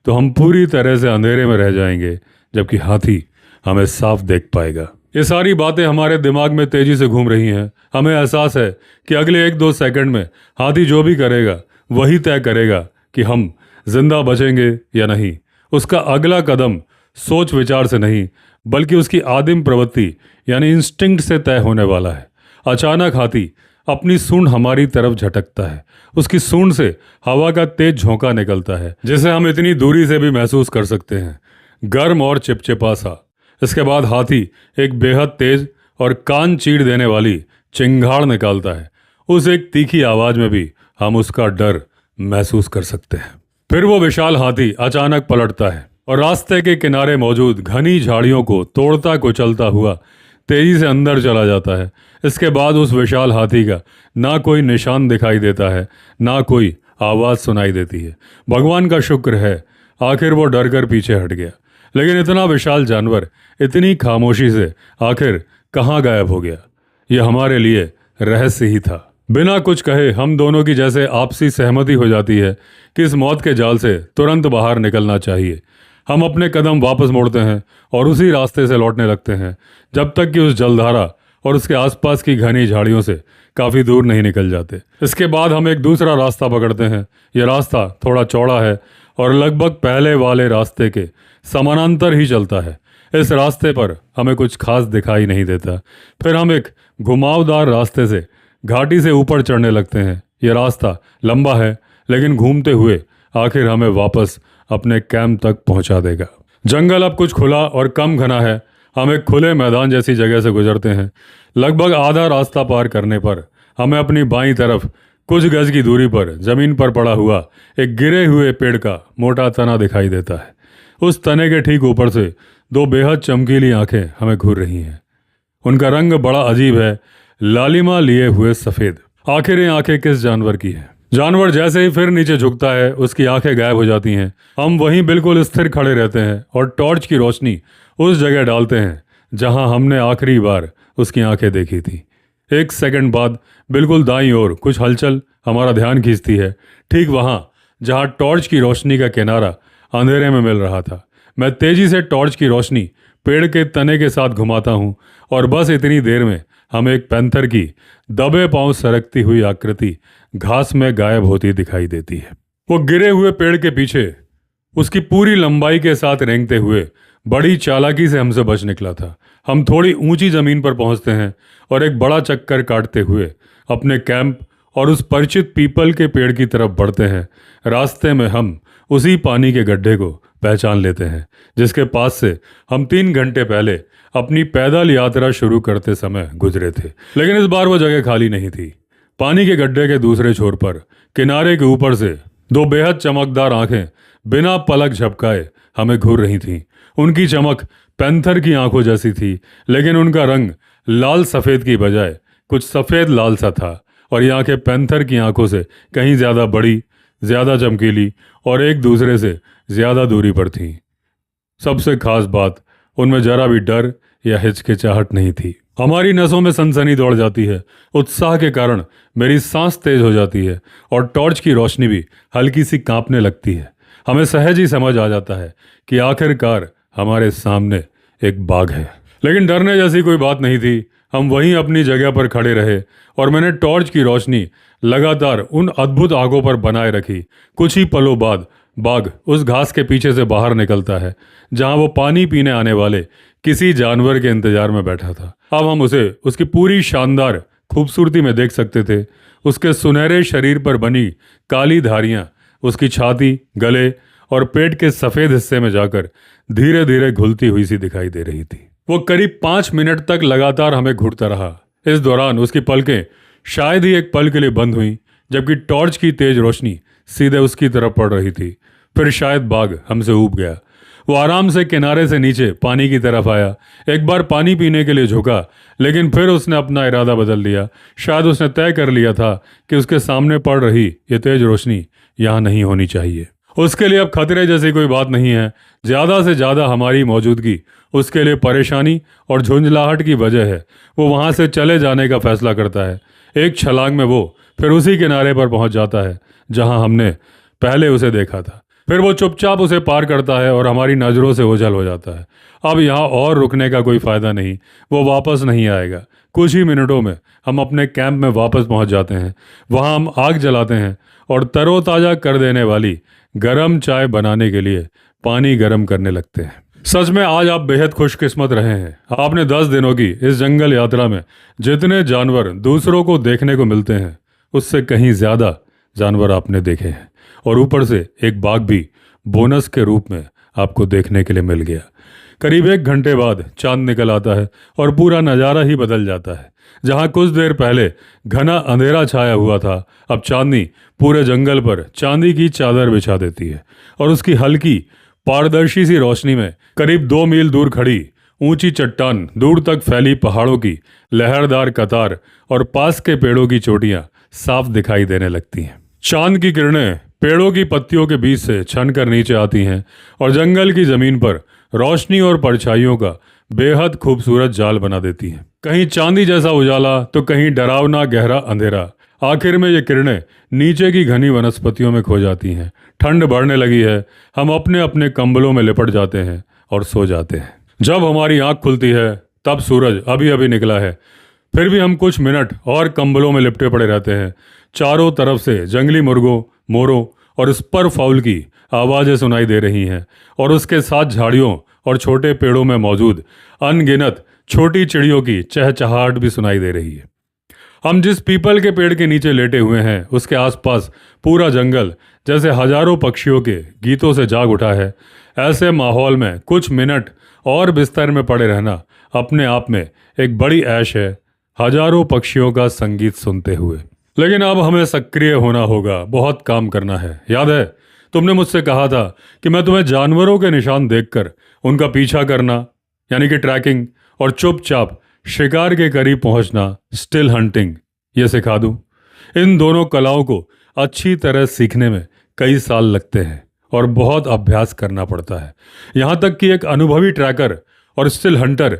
तो हम पूरी तरह से अंधेरे में रह जाएंगे, जबकि हाथी हमें साफ देख पाएगा। ये सारी बातें हमारे दिमाग में तेजी से घूम रही हैं। हमें एहसास है कि अगले 1-2 सेकंड में हाथी जो भी करेगा वही तय करेगा कि हम जिंदा बचेंगे या नहीं। उसका अगला कदम सोच विचार से नहीं, बल्कि उसकी आदिम प्रवृत्ति यानी इंस्टिंक्ट से तय होने वाला है। अचानक हाथी अपनी सूंड हमारी तरफ झटकता है। उसकी सूंड से हवा का तेज झोंका निकलता है, जिसे हम इतनी दूरी से भी महसूस कर सकते हैं, गर्म और चिपचिपा सा। इसके बाद हाथी एक बेहद तेज और कान चीर देने वाली चिंगाड़ निकालता है। उस एक तीखी आवाज में भी हम उसका डर महसूस कर सकते हैं। फिर वो विशाल हाथी अचानक पलटता है और रास्ते के किनारे मौजूद घनी झाड़ियों को तोड़ता कुचलता हुआ तेजी से अंदर चला जाता है। इसके बाद उस विशाल हाथी का ना कोई निशान दिखाई देता है, ना कोई आवाज सुनाई देती है। भगवान का शुक्र है, आखिर वो डर कर पीछे हट गया। लेकिन इतना विशाल जानवर इतनी खामोशी से आखिर कहाँ गायब हो गया, यह हमारे लिए रहस्य ही था। बिना कुछ कहे हम दोनों की जैसे आपसी सहमति हो जाती है कि इस मौत के जाल से तुरंत बाहर निकलना चाहिए। हम अपने कदम वापस मोड़ते हैं और उसी रास्ते से लौटने लगते हैं, जब तक कि उस जलधारा और उसके आसपास की घनी झाड़ियों से काफ़ी दूर नहीं निकल जाते। इसके बाद हम एक दूसरा रास्ता पकड़ते हैं। यह रास्ता थोड़ा चौड़ा है और लगभग पहले वाले रास्ते के समानांतर ही चलता है। इस रास्ते पर हमें कुछ खास दिखाई नहीं देता। फिर हम एक घुमावदार रास्ते से घाटी से ऊपर चढ़ने लगते हैं। यह रास्ता लंबा है, लेकिन घूमते हुए आखिर हमें वापस अपने कैंप तक पहुंचा देगा। जंगल अब कुछ खुला और कम घना है। हम एक खुले मैदान जैसी जगह से गुजरते हैं। लगभग आधा रास्ता पार करने पर हमें अपनी बाईं तरफ कुछ गज की दूरी पर जमीन पर पड़ा हुआ एक गिरे हुए पेड़ का मोटा तना दिखाई देता है। उस तने के ठीक ऊपर से 2 बेहद चमकीली आंखें हमें घूर रही हैं। उनका रंग बड़ा अजीब है, लालिमा लिए हुए सफेद। आखिर ये आंखें किस जानवर की हैं? जानवर जैसे ही फिर नीचे झुकता है, उसकी आंखें गायब हो जाती हैं। हम वहीं बिल्कुल स्थिर खड़े रहते हैं और टॉर्च की रोशनी उस जगह डालते हैं जहां हमने आखिरी बार उसकी आंखें देखी थी। 1 सेकंड बाद बिल्कुल दाईं ओर कुछ हलचल हमारा ध्यान खींचती है, ठीक वहां जहां टॉर्च की रोशनी का किनारा अंधेरे में मिल रहा था। मैं तेजी से टॉर्च की रोशनी पेड़ के तने के साथ घुमाता हूं और बस इतनी देर में हमें एक पैंथर की दबे पांव सरकती हुई आकृति घास में गायब होती दिखाई देती है। वो गिरे हुए पेड़ के पीछे उसकी पूरी लंबाई के साथ रेंगते हुए बड़ी चालाकी से हमसे बच निकला था। हम थोड़ी ऊंची जमीन पर पहुंचते हैं और एक बड़ा चक्कर काटते हुए अपने कैंप और उस परिचित पीपल के पेड़ की तरफ बढ़ते हैं। रास्ते में हम उसी पानी के गड्ढे को पहचान लेते हैं जिसके पास से हम 3 घंटे पहले अपनी पैदल यात्रा शुरू करते समय गुजरे थे। लेकिन इस बार वो जगह खाली नहीं थी। पानी के गड्ढे के दूसरे छोर पर किनारे के ऊपर से 2 बेहद चमकदार आंखें बिना पलक झपकाए हमें घूर रही थीं। उनकी चमक पैंथर की आंखों जैसी थी, लेकिन उनका रंग लाल सफ़ेद की बजाय कुछ सफ़ेद लाल सा था और ये आंखें पैंथर की आंखों से कहीं ज़्यादा बड़ी, ज़्यादा चमकीली और एक दूसरे से ज़्यादा दूरी पर थीं। सबसे खास बात, उनमें जरा भी डर या हिचकिचाहट नहीं थी। हमारी नसों में सनसनी दौड़ जाती है। उत्साह के कारण मेरी सांस तेज हो जाती है और टॉर्च की रोशनी भी हल्की सी कांपने लगती है। हमें सहज ही समझ आ जाता है कि आखिरकार हमारे सामने एक बाघ है। लेकिन डरने जैसी कोई बात नहीं थी। हम वहीं अपनी जगह पर खड़े रहे और मैंने टॉर्च की रोशनी लगातार उन अद्भुत आगों पर बनाए रखी। कुछ ही पलों बाद बाघ उस घास के पीछे से बाहर निकलता है जहां वो पानी पीने आने वाले किसी जानवर के इंतजार में बैठा था। अब हम उसे उसकी पूरी शानदार खूबसूरती में देख सकते थे। उसके सुनहरे शरीर पर बनी काली धारियां उसकी छाती, गले और पेट के सफेद हिस्से में जाकर धीरे धीरे घुलती हुई सी दिखाई दे रही थी। वो करीब 5 मिनट तक लगातार हमें घूरता रहा। इस दौरान उसकी पलकें शायद ही एक पल के लिए बंद हुई, जबकि टॉर्च की तेज रोशनी सीधे उसकी तरफ पड़ रही थी। फिर शायद बाघ हमसे ऊब गया। वो आराम से किनारे से नीचे पानी की तरफ आया, एक बार पानी पीने के लिए झुका, लेकिन फिर उसने अपना इरादा बदल लिया। शायद उसने तय कर लिया था कि उसके सामने पड़ रही ये तेज रोशनी यहाँ नहीं होनी चाहिए। उसके लिए अब खतरे जैसी कोई बात नहीं है। ज़्यादा से ज़्यादा हमारी मौजूदगी उसके लिए परेशानी और झुंझलाहट की वजह है। वो वहाँ से चले जाने का फैसला करता है। एक छलांग में वो फिर उसी किनारे पर पहुँच जाता है जहाँ हमने पहले उसे देखा था। फिर वो चुपचाप उसे पार करता है और हमारी नज़रों से ओझल हो जाता है। अब यहाँ और रुकने का कोई फ़ायदा नहीं, वो वापस नहीं आएगा। कुछ ही मिनटों में हम अपने कैंप में वापस पहुँच जाते हैं। वहाँ हम आग जलाते हैं और तरोताज़ा कर देने वाली गरम चाय बनाने के लिए पानी गर्म करने लगते हैं। सच में आज आप बेहद खुशकिस्मत रहे हैं। आपने 10 दिनों की इस जंगल यात्रा में जितने जानवर दूसरों को देखने को मिलते हैं, उससे कहीं ज़्यादा जानवर आपने देखे हैं। और ऊपर से एक बाघ भी बोनस के रूप में आपको देखने के लिए मिल गया। करीब 1 घंटे बाद चांद निकल आता है और पूरा नज़ारा ही बदल जाता है। जहाँ कुछ देर पहले घना अंधेरा छाया हुआ था, अब चांदनी पूरे जंगल पर चांदी की चादर बिछा देती है और उसकी हल्की पारदर्शी सी रोशनी में करीब 2 मील दूर खड़ी ऊंची चट्टान, दूर तक फैली पहाड़ों की लहरदार कतार और पास के पेड़ों की चोटियां साफ दिखाई देने लगती हैं। चांद की किरणें पेड़ों की पत्तियों के बीच से छनकर नीचे आती हैं और जंगल की जमीन पर रोशनी और परछाइयों का बेहद खूबसूरत जाल बना देती हैं। कहीं चांदी जैसा उजाला तो कहीं डरावना गहरा अंधेरा। आखिर में ये किरणें नीचे की घनी वनस्पतियों में खो जाती हैं। ठंड बढ़ने लगी है। हम अपने अपने कंबलों में लिपट जाते हैं और सो जाते हैं। जब हमारी आंख खुलती है तब सूरज अभी अभी निकला है। फिर भी हम कुछ मिनट और कंबलों में लिपटे पड़े रहते हैं। चारों तरफ से जंगली मुर्गों, मोरों और स्पर फाउल की आवाज़ें सुनाई दे रही हैं और उसके साथ झाड़ियों और छोटे पेड़ों में मौजूद अनगिनत छोटी चिड़ियों की चहचहाहट भी सुनाई दे रही है। हम जिस पीपल के पेड़ के नीचे लेटे हुए हैं उसके आसपास पूरा जंगल जैसे हजारों पक्षियों के गीतों से जाग उठा है। ऐसे माहौल में कुछ मिनट और बिस्तर में पड़े रहना अपने आप में एक बड़ी ऐश है, हजारों पक्षियों का संगीत सुनते हुए। लेकिन अब हमें सक्रिय होना होगा, बहुत काम करना है। याद है तुमने मुझसे कहा था कि मैं तुम्हें जानवरों के निशान देखकर उनका पीछा करना यानी कि ट्रैकिंग और चुपचाप शिकार के करीब पहुंचना स्टिल हंटिंग ये सिखा दूं। इन दोनों कलाओं को अच्छी तरह सीखने में कई साल लगते हैं और बहुत अभ्यास करना पड़ता है। यहाँ तक कि एक अनुभवी ट्रैकर और स्टिल हंटर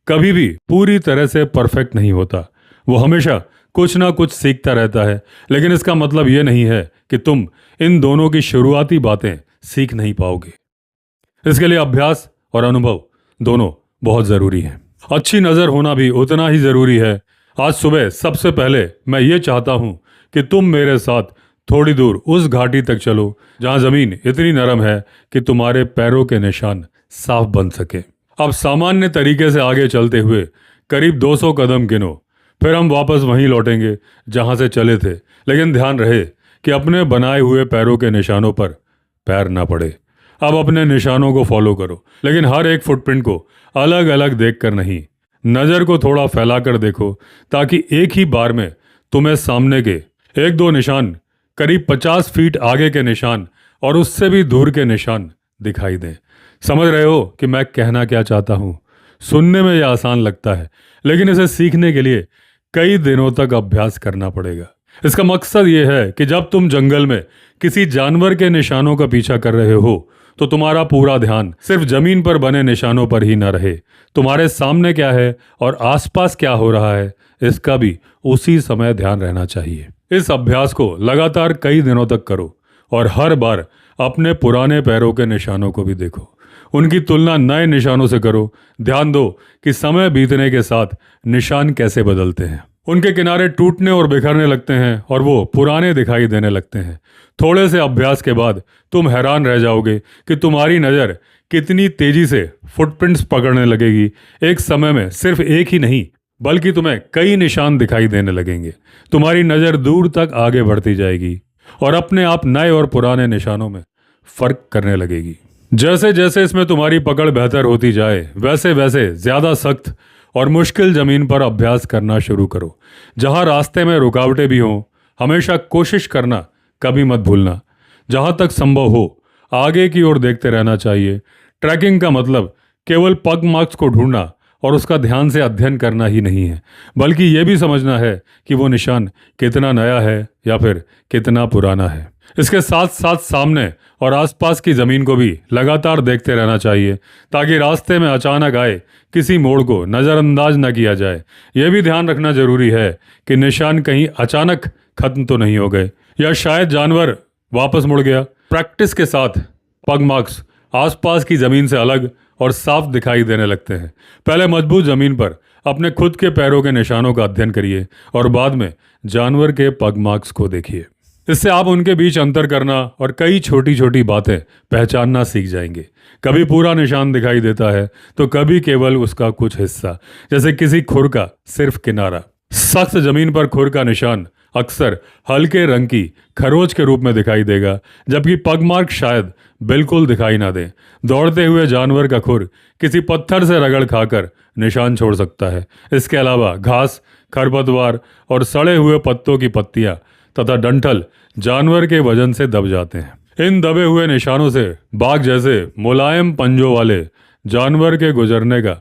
कभी भी पूरी तरह से परफेक्ट नहीं होता। वो हमेशा कुछ ना कुछ सीखता रहता है। लेकिन इसका मतलब ये नहीं है कि तुम इन दोनों की शुरुआती बातें सीख नहीं पाओगे। इसके लिए अभ्यास और अनुभव दोनों बहुत ज़रूरी हैं। अच्छी नज़र होना भी उतना ही ज़रूरी है। आज सुबह सबसे पहले मैं ये चाहता हूँ कि तुम मेरे साथ थोड़ी दूर उस घाटी तक चलो जहाँ ज़मीन इतनी नरम है कि तुम्हारे पैरों के निशान साफ बन सके। अब सामान्य तरीके से आगे चलते हुए करीब 200 कदम गिनो, फिर हम वापस वहीं लौटेंगे जहाँ से चले थे। लेकिन ध्यान रहे कि अपने बनाए हुए पैरों के निशानों पर पैर ना पड़े। अब अपने निशानों को फॉलो करो, लेकिन हर एक फुटप्रिंट को अलग अलग देखकर नहीं। नज़र को थोड़ा फैलाकर देखो ताकि एक ही बार में तुम्हें सामने के 1-2 निशान, करीब 50 फीट आगे के निशान और उससे भी दूर के निशान दिखाई दें। समझ रहे हो कि मैं कहना क्या चाहता हूँ? सुनने में यह आसान लगता है, लेकिन इसे सीखने के लिए कई दिनों तक अभ्यास करना पड़ेगा। इसका मकसद यह है कि जब तुम जंगल में किसी जानवर के निशानों का पीछा कर रहे हो तो तुम्हारा पूरा ध्यान सिर्फ जमीन पर बने निशानों पर ही न रहे। तुम्हारे सामने क्या है और आसपास क्या हो रहा है इसका भी उसी समय ध्यान रहना चाहिए। इस अभ्यास को लगातार कई दिनों तक करो और हर बार अपने पुराने पैरों के निशानों को भी देखो। उनकी तुलना नए निशानों से करो। ध्यान दो कि समय बीतने के साथ निशान कैसे बदलते हैं। उनके किनारे टूटने और बिखरने लगते हैं और वो पुराने दिखाई देने लगते हैं। थोड़े से अभ्यास के बाद तुम हैरान रह जाओगे कि तुम्हारी नज़र कितनी तेजी से फुटप्रिंट्स पकड़ने लगेगी। एक समय में सिर्फ एक ही नहीं बल्कि तुम्हें कई निशान दिखाई देने लगेंगे। तुम्हारी नज़र दूर तक आगे बढ़ती जाएगी और अपने आप नए और पुराने निशानों में फर्क करने लगेगी। जैसे जैसे इसमें तुम्हारी पकड़ बेहतर होती जाए वैसे वैसे ज़्यादा सख्त और मुश्किल ज़मीन पर अभ्यास करना शुरू करो। जहाँ रास्ते में रुकावटें भी हों, हमेशा कोशिश करना कभी मत भूलना। जहाँ तक संभव हो आगे की ओर देखते रहना चाहिए। ट्रैकिंग का मतलब केवल पग मार्क्स को ढूंढना और उसका ध्यान से अध्ययन करना ही नहीं है, बल्कि ये भी समझना है कि वो निशान कितना नया है या फिर कितना पुराना है। इसके साथ साथ सामने और आसपास की ज़मीन को भी लगातार देखते रहना चाहिए ताकि रास्ते में अचानक आए किसी मोड़ को नज़रअंदाज न किया जाए। यह भी ध्यान रखना जरूरी है कि निशान कहीं अचानक खत्म तो नहीं हो गए या शायद जानवर वापस मुड़ गया। प्रैक्टिस के साथ पग मार्क्स आसपास की ज़मीन से अलग और साफ दिखाई देने लगते हैं। पहले मजबूत ज़मीन पर अपने खुद के पैरों के निशानों का अध्ययन करिए और बाद में जानवर के पग मार्क्स को देखिए। इससे आप उनके बीच अंतर करना और कई छोटी छोटी बातें पहचानना सीख जाएंगे। कभी पूरा निशान दिखाई देता है तो कभी केवल उसका कुछ हिस्सा, जैसे किसी खुर का सिर्फ किनारा। सख्त जमीन पर खुर का निशान अक्सर हल्के रंग की खरोच के रूप में दिखाई देगा, जबकि पग मार्क शायद बिल्कुल दिखाई ना दे। दौड़ते हुए जानवर का खुर किसी पत्थर से रगड़ खाकर निशान छोड़ सकता है। इसके अलावा घास, खरपतवार और सड़े हुए पत्तों की पत्तियां तथा डंठल जानवर के वजन से दब जाते हैं। इन दबे हुए निशानों से बाघ जैसे मुलायम पंजों वाले जानवर के गुजरने का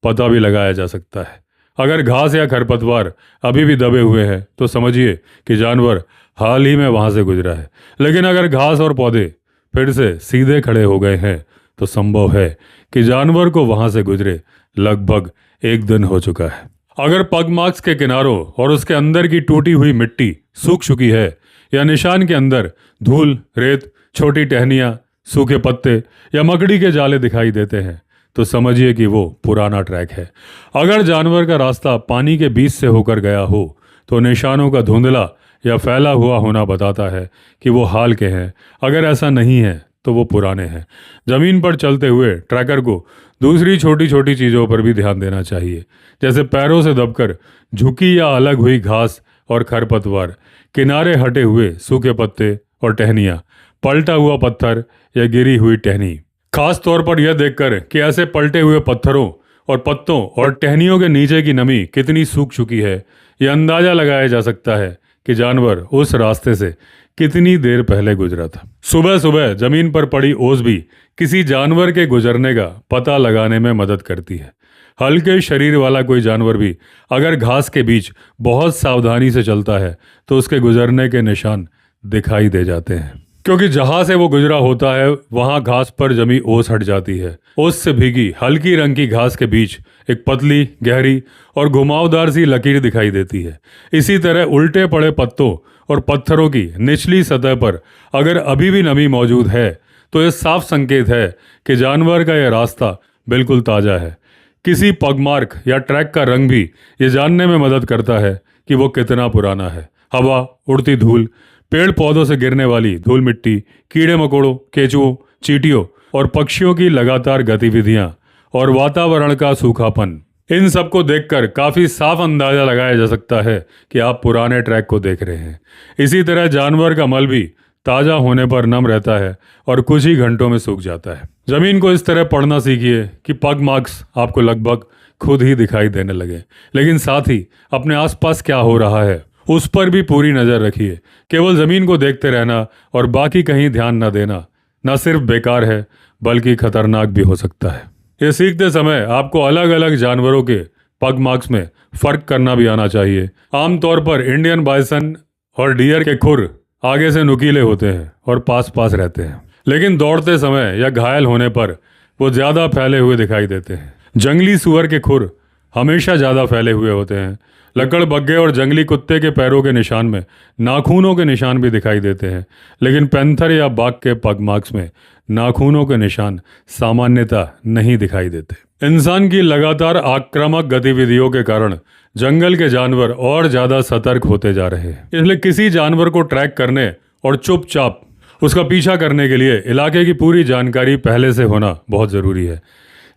पता भी लगाया जा सकता है। अगर घास या खरपतवार अभी भी दबे हुए हैं तो समझिए कि जानवर हाल ही में वहां से गुजरा है। लेकिन अगर घास और पौधे फिर से सीधे खड़े हो गए हैं तो संभव है कि जानवर को वहां से गुजरे लगभग एक दिन हो चुका है। अगर पग मार्क्स के किनारों और उसके अंदर की टूटी हुई मिट्टी सूख चुकी है या निशान के अंदर धूल, रेत, छोटी टहनियाँ, सूखे पत्ते या मकड़ी के जाले दिखाई देते हैं तो समझिए कि वो पुराना ट्रैक है। अगर जानवर का रास्ता पानी के बीच से होकर गया हो तो निशानों का धुंधला या फैला हुआ होना बताता है कि वो हाल के हैं। अगर ऐसा नहीं है तो वो पुराने हैं। ज़मीन पर चलते हुए ट्रैकर को दूसरी छोटी छोटी चीज़ों पर भी ध्यान देना चाहिए, जैसे पैरों से दबकर झुकी या अलग हुई घास और खरपतवार, किनारे हटे हुए सूखे पत्ते और टहनियाँ, पलटा हुआ पत्थर या गिरी हुई टहनी। खास तौर पर यह देखकर कि ऐसे पलटे हुए पत्थरों और पत्तों और टहनियों के नीचे की नमी कितनी सूख चुकी है, यह अंदाजा लगाया जा सकता है कि जानवर उस रास्ते से कितनी देर पहले गुजरा था। सुबह सुबह जमीन पर पड़ी ओस भी किसी जानवर के गुजरने का पता लगाने में मदद करती है। हल्के शरीर वाला कोई जानवर भी अगर घास के बीच बहुत सावधानी से चलता है तो उसके गुजरने के निशान दिखाई दे जाते हैं, क्योंकि जहां से वो गुजरा होता है वहां घास पर जमी ओस हट जाती है। ओस से भीगी हल्की रंग की घास के बीच एक पतली, गहरी और घुमावदार सी लकीर दिखाई देती है। इसी तरह उल्टे पड़े पत्तों और पत्थरों की निचली सतह पर अगर अभी भी नमी मौजूद है तो यह साफ संकेत है कि जानवर का यह रास्ता बिल्कुल ताज़ा है। किसी पगमार्क या ट्रैक का रंग भी ये जानने में मदद करता है कि वो कितना पुराना है। हवा, उड़ती धूल, पेड़ पौधों से गिरने वाली धूल मिट्टी, कीड़े मकोड़ों, केंचुओं, चींटियों और पक्षियों की लगातार गतिविधियां और वातावरण का सूखापन, इन सब को देखकर काफ़ी साफ अंदाज़ा लगाया जा सकता है कि आप पुराने ट्रैक को देख रहे हैं। इसी तरह जानवर का मल भी ताज़ा होने पर नम रहता है और कुछ ही घंटों में सूख जाता है। ज़मीन को इस तरह पढ़ना सीखिए कि पग मार्क्स आपको लगभग खुद ही दिखाई देने लगे, लेकिन साथ ही अपने आसपास क्या हो रहा है उस पर भी पूरी नज़र रखिए। केवल ज़मीन को देखते रहना और बाकी कहीं ध्यान न देना न सिर्फ बेकार है बल्कि खतरनाक भी हो सकता है। ये सीखते समय आपको अलग अलग जानवरों के पग मार्क्स में फ़र्क करना भी आना चाहिए। आमतौर पर इंडियन बाइसन और डियर के खुर आगे से नुकीले होते हैं और पास पास रहते हैं, लेकिन दौड़ते समय या घायल होने पर वो ज़्यादा फैले हुए दिखाई देते हैं। जंगली सुअर के खुर हमेशा ज़्यादा फैले हुए होते हैं लकड़बग्घे और जंगली कुत्ते के पैरों के निशान में नाखूनों के निशान भी दिखाई देते हैं, लेकिन पैंथर या बाघ के पग मार्क्स में नाखूनों के निशान सामान्यतः नहीं दिखाई देते। इंसान की लगातार आक्रामक गतिविधियों के कारण जंगल के जानवर और ज्यादा सतर्क होते जा रहे हैं। इसलिए किसी जानवर को ट्रैक करने और चुपचाप उसका पीछा करने के लिए इलाके की पूरी जानकारी पहले से होना बहुत ज़रूरी है।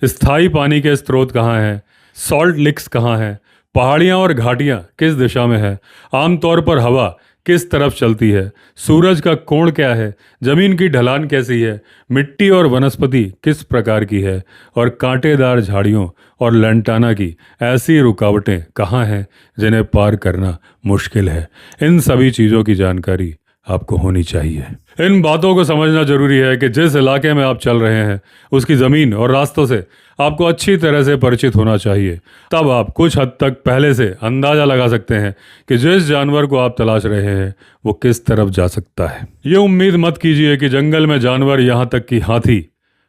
स्थायी पानी के स्रोत कहाँ हैं, सॉल्ट लिक्स कहाँ हैं, पहाड़ियाँ और घाटियाँ किस दिशा में है, आमतौर पर हवा किस तरफ चलती है, सूरज का कोण क्या है, ज़मीन की ढलान कैसी है, मिट्टी और वनस्पति किस प्रकार की है, और कांटेदार झाड़ियों और लंटाना की ऐसी रुकावटें कहाँ हैं जिन्हें पार करना मुश्किल है। इन सभी चीज़ों की जानकारी आपको होनी चाहिए। इन बातों को समझना जरूरी है कि जिस इलाके में आप चल रहे हैं उसकी ज़मीन और रास्तों से आपको अच्छी तरह से परिचित होना चाहिए। तब आप कुछ हद तक पहले से अंदाज़ा लगा सकते हैं कि जिस जानवर को आप तलाश रहे हैं वो किस तरफ जा सकता है। ये उम्मीद मत कीजिए कि जंगल में जानवर, यहाँ तक कि हाथी,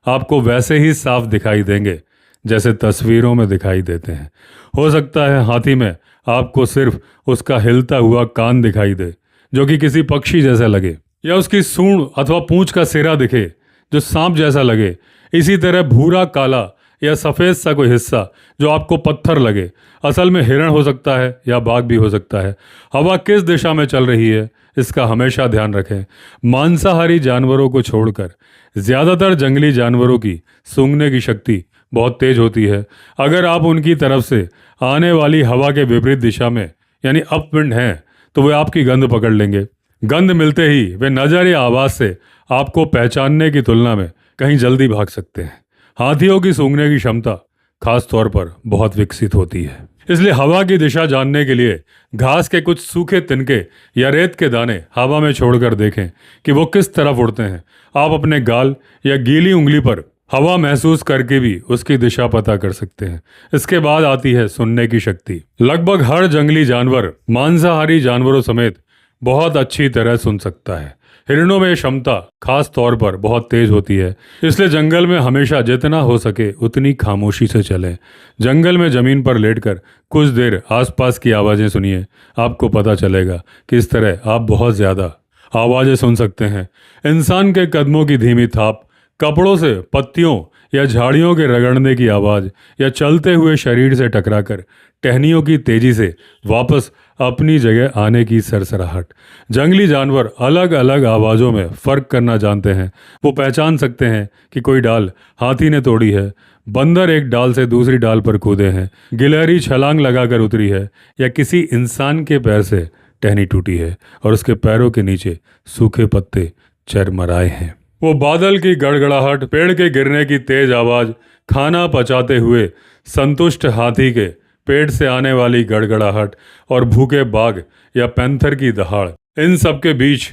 आपको वैसे ही साफ दिखाई देंगे जैसे तस्वीरों में दिखाई देते हैं। हो सकता है हाथी में आपको सिर्फ उसका हिलता हुआ कान दिखाई दे जो कि किसी पक्षी जैसा लगे, या उसकी सूंड अथवा पूंछ का सिरा दिखे जो सांप जैसा लगे। इसी तरह भूरा, काला या सफ़ेद सा कोई हिस्सा जो आपको पत्थर लगे असल में हिरण हो सकता है या बाघ भी हो सकता है। हवा किस दिशा में चल रही है इसका हमेशा ध्यान रखें। मांसाहारी जानवरों को छोड़कर ज़्यादातर जंगली जानवरों की सूंघने की शक्ति बहुत तेज होती है। अगर आप उनकी तरफ से आने वाली हवा के विपरीत दिशा में यानी अपविंड हैं तो वे आपकी गंध पकड़ लेंगे। गंध मिलते ही वे नज़र या आवाज़ से आपको पहचानने की तुलना में कहीं जल्दी भाग सकते हैं। हाथियों की सूंघने की क्षमता खास तौर पर बहुत विकसित होती है, इसलिए हवा की दिशा जानने के लिए घास के कुछ सूखे तिनके या रेत के दाने हवा में छोड़कर देखें कि वो किस तरफ उड़ते हैं। आप अपने गाल या गीली उंगली पर हवा महसूस करके भी उसकी दिशा पता कर सकते हैं। इसके बाद आती है सुनने की शक्ति। लगभग हर जंगली जानवर मांसाहारी जानवरों समेत बहुत अच्छी तरह सुन सकता है। हिरणों में क्षमता खास तौर पर बहुत तेज होती है, इसलिए जंगल में हमेशा जितना हो सके उतनी खामोशी से चलें। जंगल में जमीन पर लेटकर कुछ देर आसपास की आवाज़ें सुनिए। आपको पता चलेगा कि इस तरह आप बहुत ज़्यादा आवाज़ें सुन सकते हैं। इंसान के कदमों की धीमी थाप, कपड़ों से पत्तियों या झाड़ियों के रगड़ने की आवाज़, या चलते हुए शरीर से टकराकर टहनियों की तेजी से वापस अपनी जगह आने की सरसराहट। जंगली जानवर अलग अलग आवाज़ों में फ़र्क करना जानते हैं। वो पहचान सकते हैं कि कोई डाल हाथी ने तोड़ी है, बंदर एक डाल से दूसरी डाल पर कूदे हैं, गिलहरी छलांग लगाकर उतरी है, या किसी इंसान के पैर से टहनी टूटी है और उसके पैरों के नीचे सूखे पत्ते चरमराए हैं। वो बादल की गड़गड़ाहट, पेड़ के गिरने की तेज आवाज़, खाना पचाते हुए संतुष्ट हाथी के पेट से आने वाली गड़गड़ाहट और भूखे बाघ या पैंथर की दहाड़, इन सब के बीच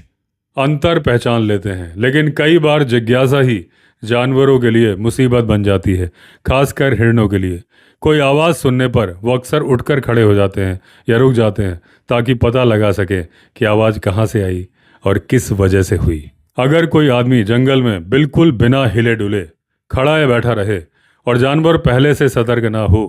अंतर पहचान लेते हैं। लेकिन कई बार जिज्ञासा ही जानवरों के लिए मुसीबत बन जाती है, खासकर हिरणों के लिए। कोई आवाज़ सुनने पर वो अक्सर उठकर खड़े हो जाते हैं या रुक जाते हैं ताकि पता लगा सके कि आवाज़ कहाँ से आई और किस वजह से हुई। अगर कोई आदमी जंगल में बिल्कुल बिना हिले डुले खड़ा या बैठा रहे और जानवर पहले से सतर्क ना हो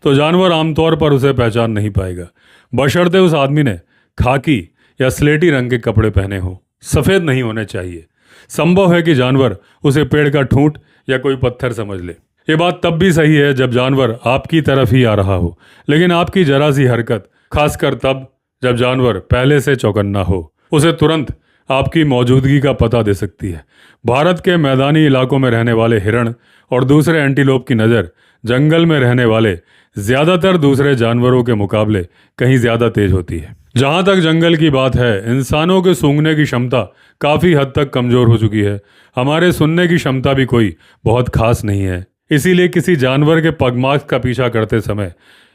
तो जानवर आमतौर पर उसे पहचान नहीं पाएगा, बशर्ते उस आदमी ने खाकी या स्लेटी रंग के कपड़े पहने हो। सफ़ेद नहीं होने चाहिए। संभव है कि जानवर उसे पेड़ का ठूंठ या कोई पत्थर समझ ले। ये बात तब भी सही है जब जानवर आपकी तरफ ही आ रहा हो, लेकिन आपकी जरा सी हरकत, खासकर तब जब जानवर पहले से चौकन्ना हो, उसे तुरंत आपकी मौजूदगी का पता दे सकती है। भारत के मैदानी इलाकों में रहने वाले हिरण और दूसरे एंटीलोप की नज़र जंगल में रहने वाले ज़्यादातर दूसरे जानवरों के मुकाबले कहीं ज़्यादा तेज होती है। जहाँ तक जंगल की बात है, इंसानों के सूंघने की क्षमता काफ़ी हद तक कमज़ोर हो चुकी है। हमारे सुनने की क्षमता भी कोई बहुत खास नहीं है। इसीलिए किसी जानवर के पगमार्क्स का पीछा करते समय,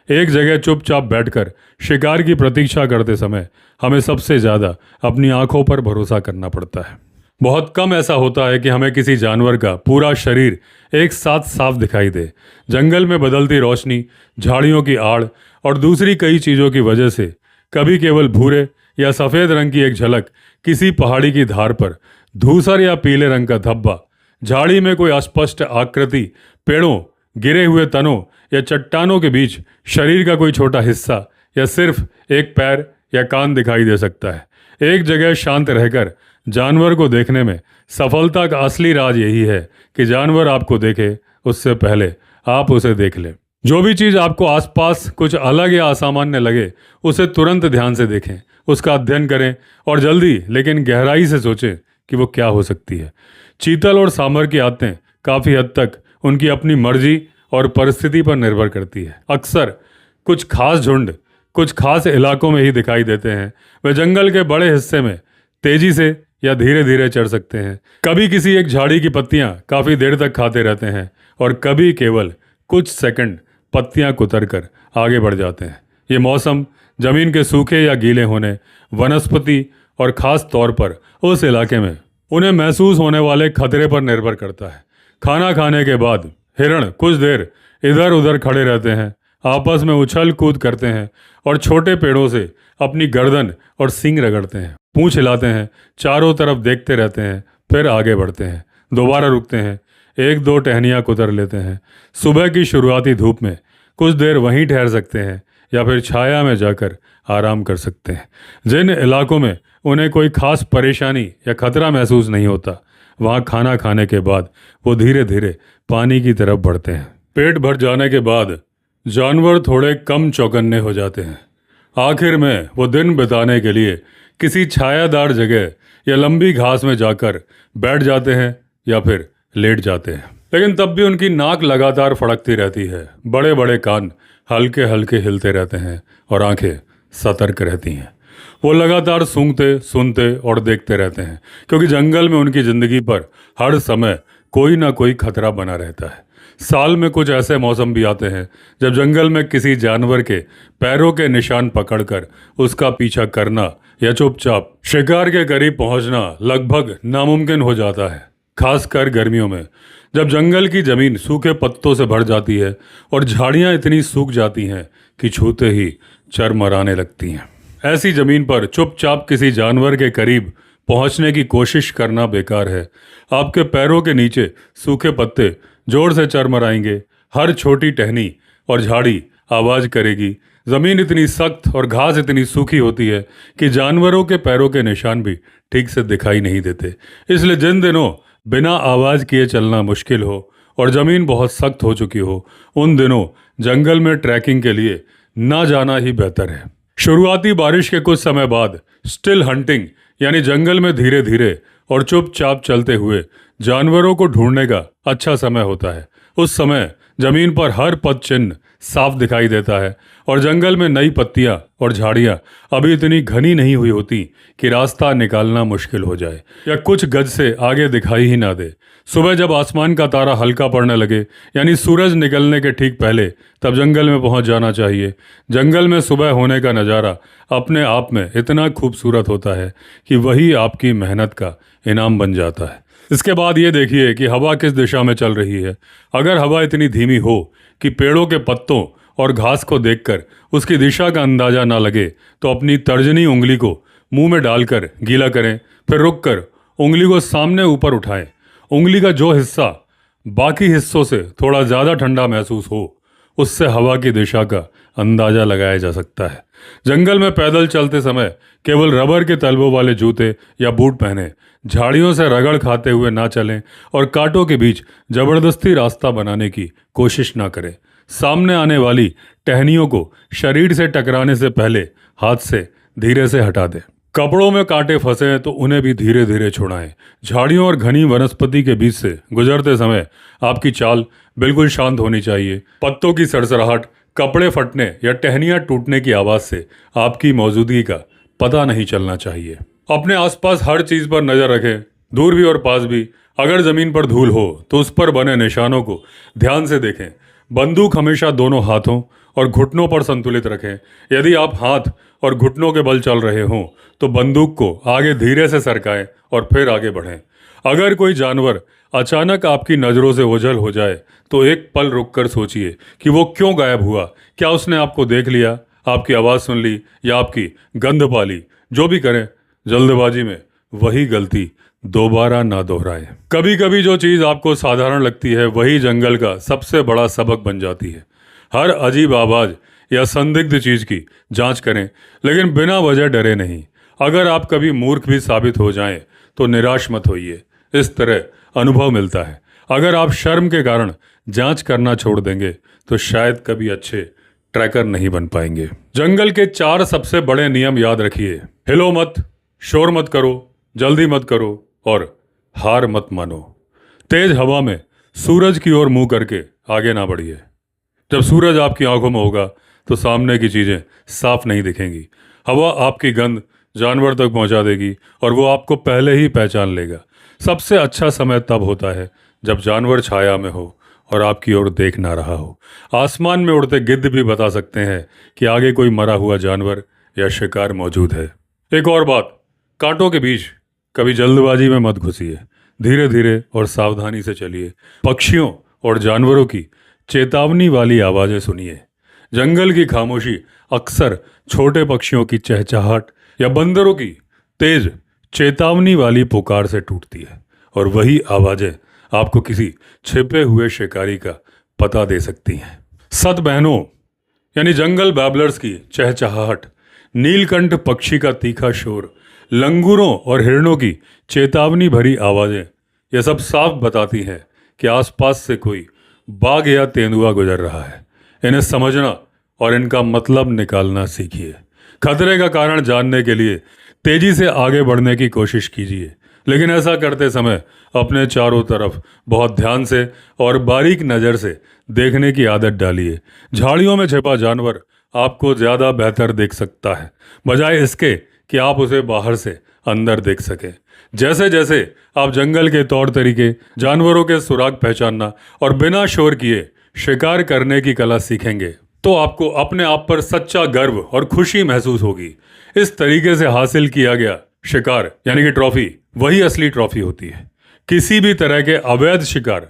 एक जगह चुपचाप बैठकर शिकार की प्रतीक्षा करते समय हमें सबसे ज़्यादा अपनी आंखों पर भरोसा करना पड़ता है। बहुत कम ऐसा होता है कि हमें किसी जानवर का पूरा शरीर एक साथ साफ दिखाई दे। जंगल में बदलती रोशनी, झाड़ियों की आड़ और दूसरी कई चीज़ों की वजह से कभी केवल भूरे या सफ़ेद रंग की एक झलक, किसी पहाड़ी की धार पर धूसर या पीले रंग का धब्बा, झाड़ी में कोई अस्पष्ट आकृति, पेड़ों, गिरे हुए तनों या चट्टानों के बीच शरीर का कोई छोटा हिस्सा या सिर्फ एक पैर या कान दिखाई दे सकता है। एक जगह शांत रहकर जानवर को देखने में सफलता का असली राज यही है कि जानवर आपको देखे उससे पहले आप उसे देख लें। जो भी चीज़ आपको आसपास कुछ अलग या असामान्य लगे उसे तुरंत ध्यान से देखें, उसका अध्ययन करें और जल्दी लेकिन गहराई से सोचें कि वो क्या हो सकती है। चीतल और सांभर की आदतें काफ़ी हद तक उनकी अपनी मर्जी और परिस्थिति पर निर्भर करती है। अक्सर कुछ खास झुंड कुछ खास इलाकों में ही दिखाई देते हैं। वे जंगल के बड़े हिस्से में तेजी से या धीरे धीरे चढ़ सकते हैं। कभी किसी एक झाड़ी की पत्तियां काफ़ी देर तक खाते रहते हैं और कभी केवल कुछ सेकंड पत्तियां कुतर कर आगे बढ़ जाते हैं। ये मौसम, जमीन के सूखे या गीले होने, वनस्पति और ख़ास तौर पर उस इलाके में उन्हें महसूस होने वाले खतरे पर निर्भर करता है। खाना खाने के बाद हिरण कुछ देर इधर उधर खड़े रहते हैं, आपस में उछल कूद करते हैं और छोटे पेड़ों से अपनी गर्दन और सींग रगड़ते हैं, पूंछ हिलाते हैं, चारों तरफ देखते रहते हैं, फिर आगे बढ़ते हैं, दोबारा रुकते हैं, एक दो टहनियाँ कुतर लेते हैं। सुबह की शुरुआती धूप में कुछ देर वहीं ठहर सकते हैं या फिर छाया में जाकर आराम कर सकते हैं। जिन इलाकों में उन्हें कोई खास परेशानी या खतरा महसूस नहीं होता, वहाँ खाना खाने के बाद वो धीरे धीरे पानी की तरफ बढ़ते हैं। पेट भर जाने के बाद जानवर थोड़े कम चौकन्ने हो जाते हैं। आखिर में वो दिन बिताने के लिए किसी छायादार जगह या लंबी घास में जाकर बैठ जाते हैं या फिर लेट जाते हैं। लेकिन तब भी उनकी नाक लगातार फड़कती रहती है, बड़े बड़े कान हल्के हल्के हिलते रहते हैं और आंखें सतर्क रहती हैं। वो लगातार सूंघते, सुनते और देखते रहते हैं, क्योंकि जंगल में उनकी ज़िंदगी पर हर समय कोई ना कोई खतरा बना रहता है। साल में कुछ ऐसे मौसम भी आते हैं जब जंगल में किसी जानवर के पैरों के निशान पकड़कर उसका पीछा करना या चुपचाप शिकार के करीब पहुंचना लगभग नामुमकिन हो जाता है। खासकर गर्मियों में, जब जंगल की जमीन सूखे पत्तों से भर जाती है और झाड़ियां इतनी सूख जाती हैं कि छूते ही चरमराने लगती हैं। ऐसी जमीन पर चुपचाप किसी जानवर के करीब पहुंचने की कोशिश करना बेकार है। आपके पैरों के नीचे सूखे पत्ते जोर से चरमराएंगे, हर छोटी टहनी और झाड़ी आवाज करेगी। जमीन इतनी सख्त और घास इतनी सूखी होती है कि जानवरों के पैरों के निशान भी ठीक से दिखाई नहीं देते। इसलिए जिन दिनों बिना आवाज किए चलना मुश्किल हो और जमीन बहुत सख्त हो चुकी हो, उन दिनों जंगल में ट्रैकिंग के लिए ना जाना ही बेहतर है। शुरुआती बारिश के कुछ समय बाद स्टिल हंटिंग यानी जंगल में धीरे धीरे और चुपचाप चलते हुए जानवरों को ढूंढने का अच्छा समय होता है। उस समय जमीन पर हर पद चिन्ह साफ दिखाई देता है और जंगल में नई पत्तियां और झाड़ियां अभी इतनी घनी नहीं हुई होती कि रास्ता निकालना मुश्किल हो जाए या कुछ गज से आगे दिखाई ही ना दे। सुबह जब आसमान का तारा हल्का पड़ने लगे, यानी सूरज निकलने के ठीक पहले, तब जंगल में पहुंच जाना चाहिए। जंगल में सुबह होने का नज़ारा अपने आप में इतना खूबसूरत होता है कि वही आपकी मेहनत का इनाम बन जाता है। इसके बाद ये देखिए कि हवा किस दिशा में चल रही है। अगर हवा इतनी धीमी हो कि पेड़ों के पत्तों और घास को देखकर उसकी दिशा का अंदाजा ना लगे, तो अपनी तर्जनी उंगली को मुंह में डालकर गीला करें, फिर रुककर उंगली को सामने ऊपर उठाएं। उंगली का जो हिस्सा बाकी हिस्सों से थोड़ा ज़्यादा ठंडा महसूस हो, उससे हवा की दिशा का अंदाजा लगाया जा सकता है। जंगल में पैदल चलते समय केवल रबर के तलवों वाले जूते या बूट पहने, झाड़ियों से रगड़ खाते हुए ना चलें और कांटों के बीच जबरदस्ती रास्ता बनाने की कोशिश ना करें। सामने आने वाली टहनियों को शरीर से टकराने से पहले हाथ से धीरे से हटा दें। कपड़ों में कांटे फंसे हैं तो उन्हें भी धीरे धीरे छुड़ाएं। झाड़ियों और घनी वनस्पति के बीच से गुजरते समय आपकी चाल बिल्कुल शांत होनी चाहिए। पत्तों की सरसराहट, कपड़े फटने या टहनियाँ टूटने की आवाज़ से आपकी मौजूदगी का पता नहीं चलना चाहिए। अपने आसपास हर चीज़ पर नज़र रखें, दूर भी और पास भी। अगर ज़मीन पर धूल हो तो उस पर बने निशानों को ध्यान से देखें। बंदूक हमेशा दोनों हाथों और घुटनों पर संतुलित रखें। यदि आप हाथ और घुटनों के बल चल रहे हों तो बंदूक को आगे धीरे से सरकाएं और फिर आगे बढ़ें। अगर कोई जानवर अचानक आपकी नज़रों से ओझल हो जाए तो एक पल रुककर सोचिए कि वो क्यों गायब हुआ। क्या उसने आपको देख लिया, आपकी आवाज़ सुन ली या आपकी गंध पा ली? जो भी करें, जल्दबाजी में वही गलती दोबारा ना दोहराएं। कभी कभी जो चीज़ आपको साधारण लगती है वही जंगल का सबसे बड़ा सबक बन जाती है। हर अजीब आवाज़ या संदिग्ध चीज की जांच करें, लेकिन बिना वजह डरे नहीं। अगर आप कभी मूर्ख भी साबित हो जाएं तो निराश मत होइए, इस तरह अनुभव मिलता है। अगर आप शर्म के कारण जांच करना छोड़ देंगे तो शायद कभी अच्छे ट्रैकर नहीं बन पाएंगे। जंगल के 4 सबसे बड़े नियम याद रखिए। हिलो मत, शोर मत करो, जल्दी मत करो और हार मत मानो। तेज हवा में सूरज की ओर मुंह करके आगे ना बढ़िए। जब सूरज आपकी आंखों में होगा तो सामने की चीजें साफ नहीं दिखेंगी। हवा आपकी गंध जानवर तक पहुंचा देगी और वो आपको पहले ही पहचान लेगा। सबसे अच्छा समय तब होता है जब जानवर छाया में हो और आपकी ओर देख ना रहा हो। आसमान में उड़ते गिद्ध भी बता सकते हैं कि आगे कोई मरा हुआ जानवर या शिकार मौजूद है। एक और बात, कांटों के बीच कभी जल्दबाजी में मत घुसिए। धीरे धीरे और सावधानी से चलिए। पक्षियों और जानवरों की चेतावनी वाली आवाज़ें सुनिए। जंगल की खामोशी अक्सर छोटे पक्षियों की चहचहाट या बंदरों की तेज चेतावनी वाली पुकार से टूटती है, और वही आवाज़ें आपको किसी छिपे हुए शिकारी का पता दे सकती हैं। सत बहनों यानी जंगल बैबलर्स की चहचहाहट, नीलकंठ पक्षी का तीखा शोर, लंगूरों और हिरणों की चेतावनी भरी आवाज़ें, ये सब साफ बताती हैं कि आसपास से कोई बाघ या तेंदुआ गुजर रहा है। इन्हें समझना और इनका मतलब निकालना सीखिए। खतरे का कारण जानने के लिए तेजी से आगे बढ़ने की कोशिश कीजिए, लेकिन ऐसा करते समय अपने चारों तरफ बहुत ध्यान से और बारीक नज़र से देखने की आदत डालिए। झाड़ियों में छिपा जानवर आपको ज़्यादा बेहतर देख सकता है, बजाय इसके कि आप उसे बाहर से अंदर देख सकें। जैसे जैसे आप जंगल के तौर तरीके, जानवरों के सुराग पहचानना और बिना शोर किए शिकार करने की कला सीखेंगे, तो आपको अपने आप पर सच्चा गर्व और खुशी महसूस होगी। इस तरीके से हासिल किया गया शिकार यानी कि ट्रॉफी वही असली ट्रॉफी होती है। किसी भी तरह के अवैध शिकार,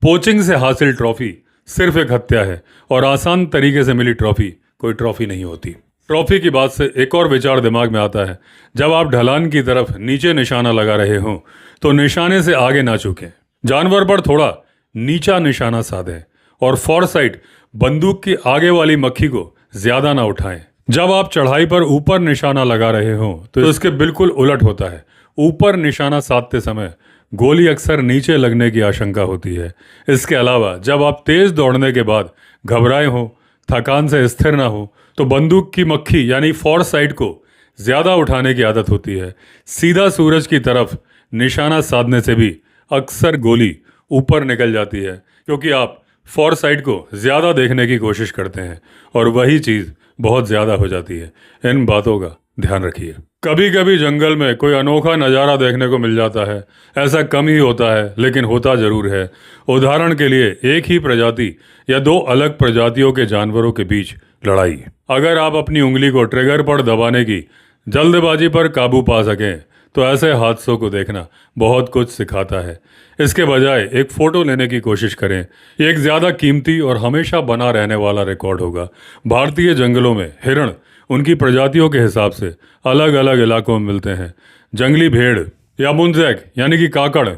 पोचिंग से हासिल ट्रॉफी सिर्फ एक हत्या है, और आसान तरीके से मिली ट्रॉफी कोई ट्रॉफी नहीं होती। ट्रॉफी की बात से एक और विचार दिमाग में आता है। जब आप ढलान की तरफ नीचे निशाना लगा रहे हों तो निशाने से आगे ना चूकें। जानवर पर थोड़ा नीचा निशाना साधें और फॉरसाइट बंदूक की आगे वाली मक्खी को ज्यादा ना उठाएं। जब आप चढ़ाई पर ऊपर निशाना लगा रहे हों तो इसके बिल्कुल उलट होता है। ऊपर निशाना साधते समय गोली अक्सर नीचे लगने की आशंका होती है। इसके अलावा जब आप तेज दौड़ने के बाद घबराए हों, थकान से स्थिर ना हो, तो बंदूक की मक्खी यानी फॉरसाइट को ज्यादा उठाने की आदत होती है। सीधा सूरज की तरफ निशाना साधने से भी अक्सर गोली ऊपर निकल जाती है, क्योंकि आप फॉरसाइट को ज्यादा देखने की कोशिश करते हैं और वही चीज बहुत ज्यादा हो जाती है। इन बातों का ध्यान रखिए। कभी कभी जंगल में कोई अनोखा नज़ारा देखने को मिल जाता है। ऐसा कम ही होता है, लेकिन होता जरूर है। उदाहरण के लिए एक ही प्रजाति या 2 अलग प्रजातियों के जानवरों के बीच लड़ाई। अगर आप अपनी उंगली को ट्रिगर पर दबाने की जल्दबाजी पर काबू पा सकें तो ऐसे हादसों को देखना बहुत कुछ सिखाता है। इसके बजाय एक फ़ोटो लेने की कोशिश करें। ये एक ज़्यादा कीमती और हमेशा बना रहने वाला रिकॉर्ड होगा। भारतीय जंगलों में हिरण उनकी प्रजातियों के हिसाब से अलग अलग इलाकों में मिलते हैं। जंगली भेड़ या मुंजैक यानी कि काकड़,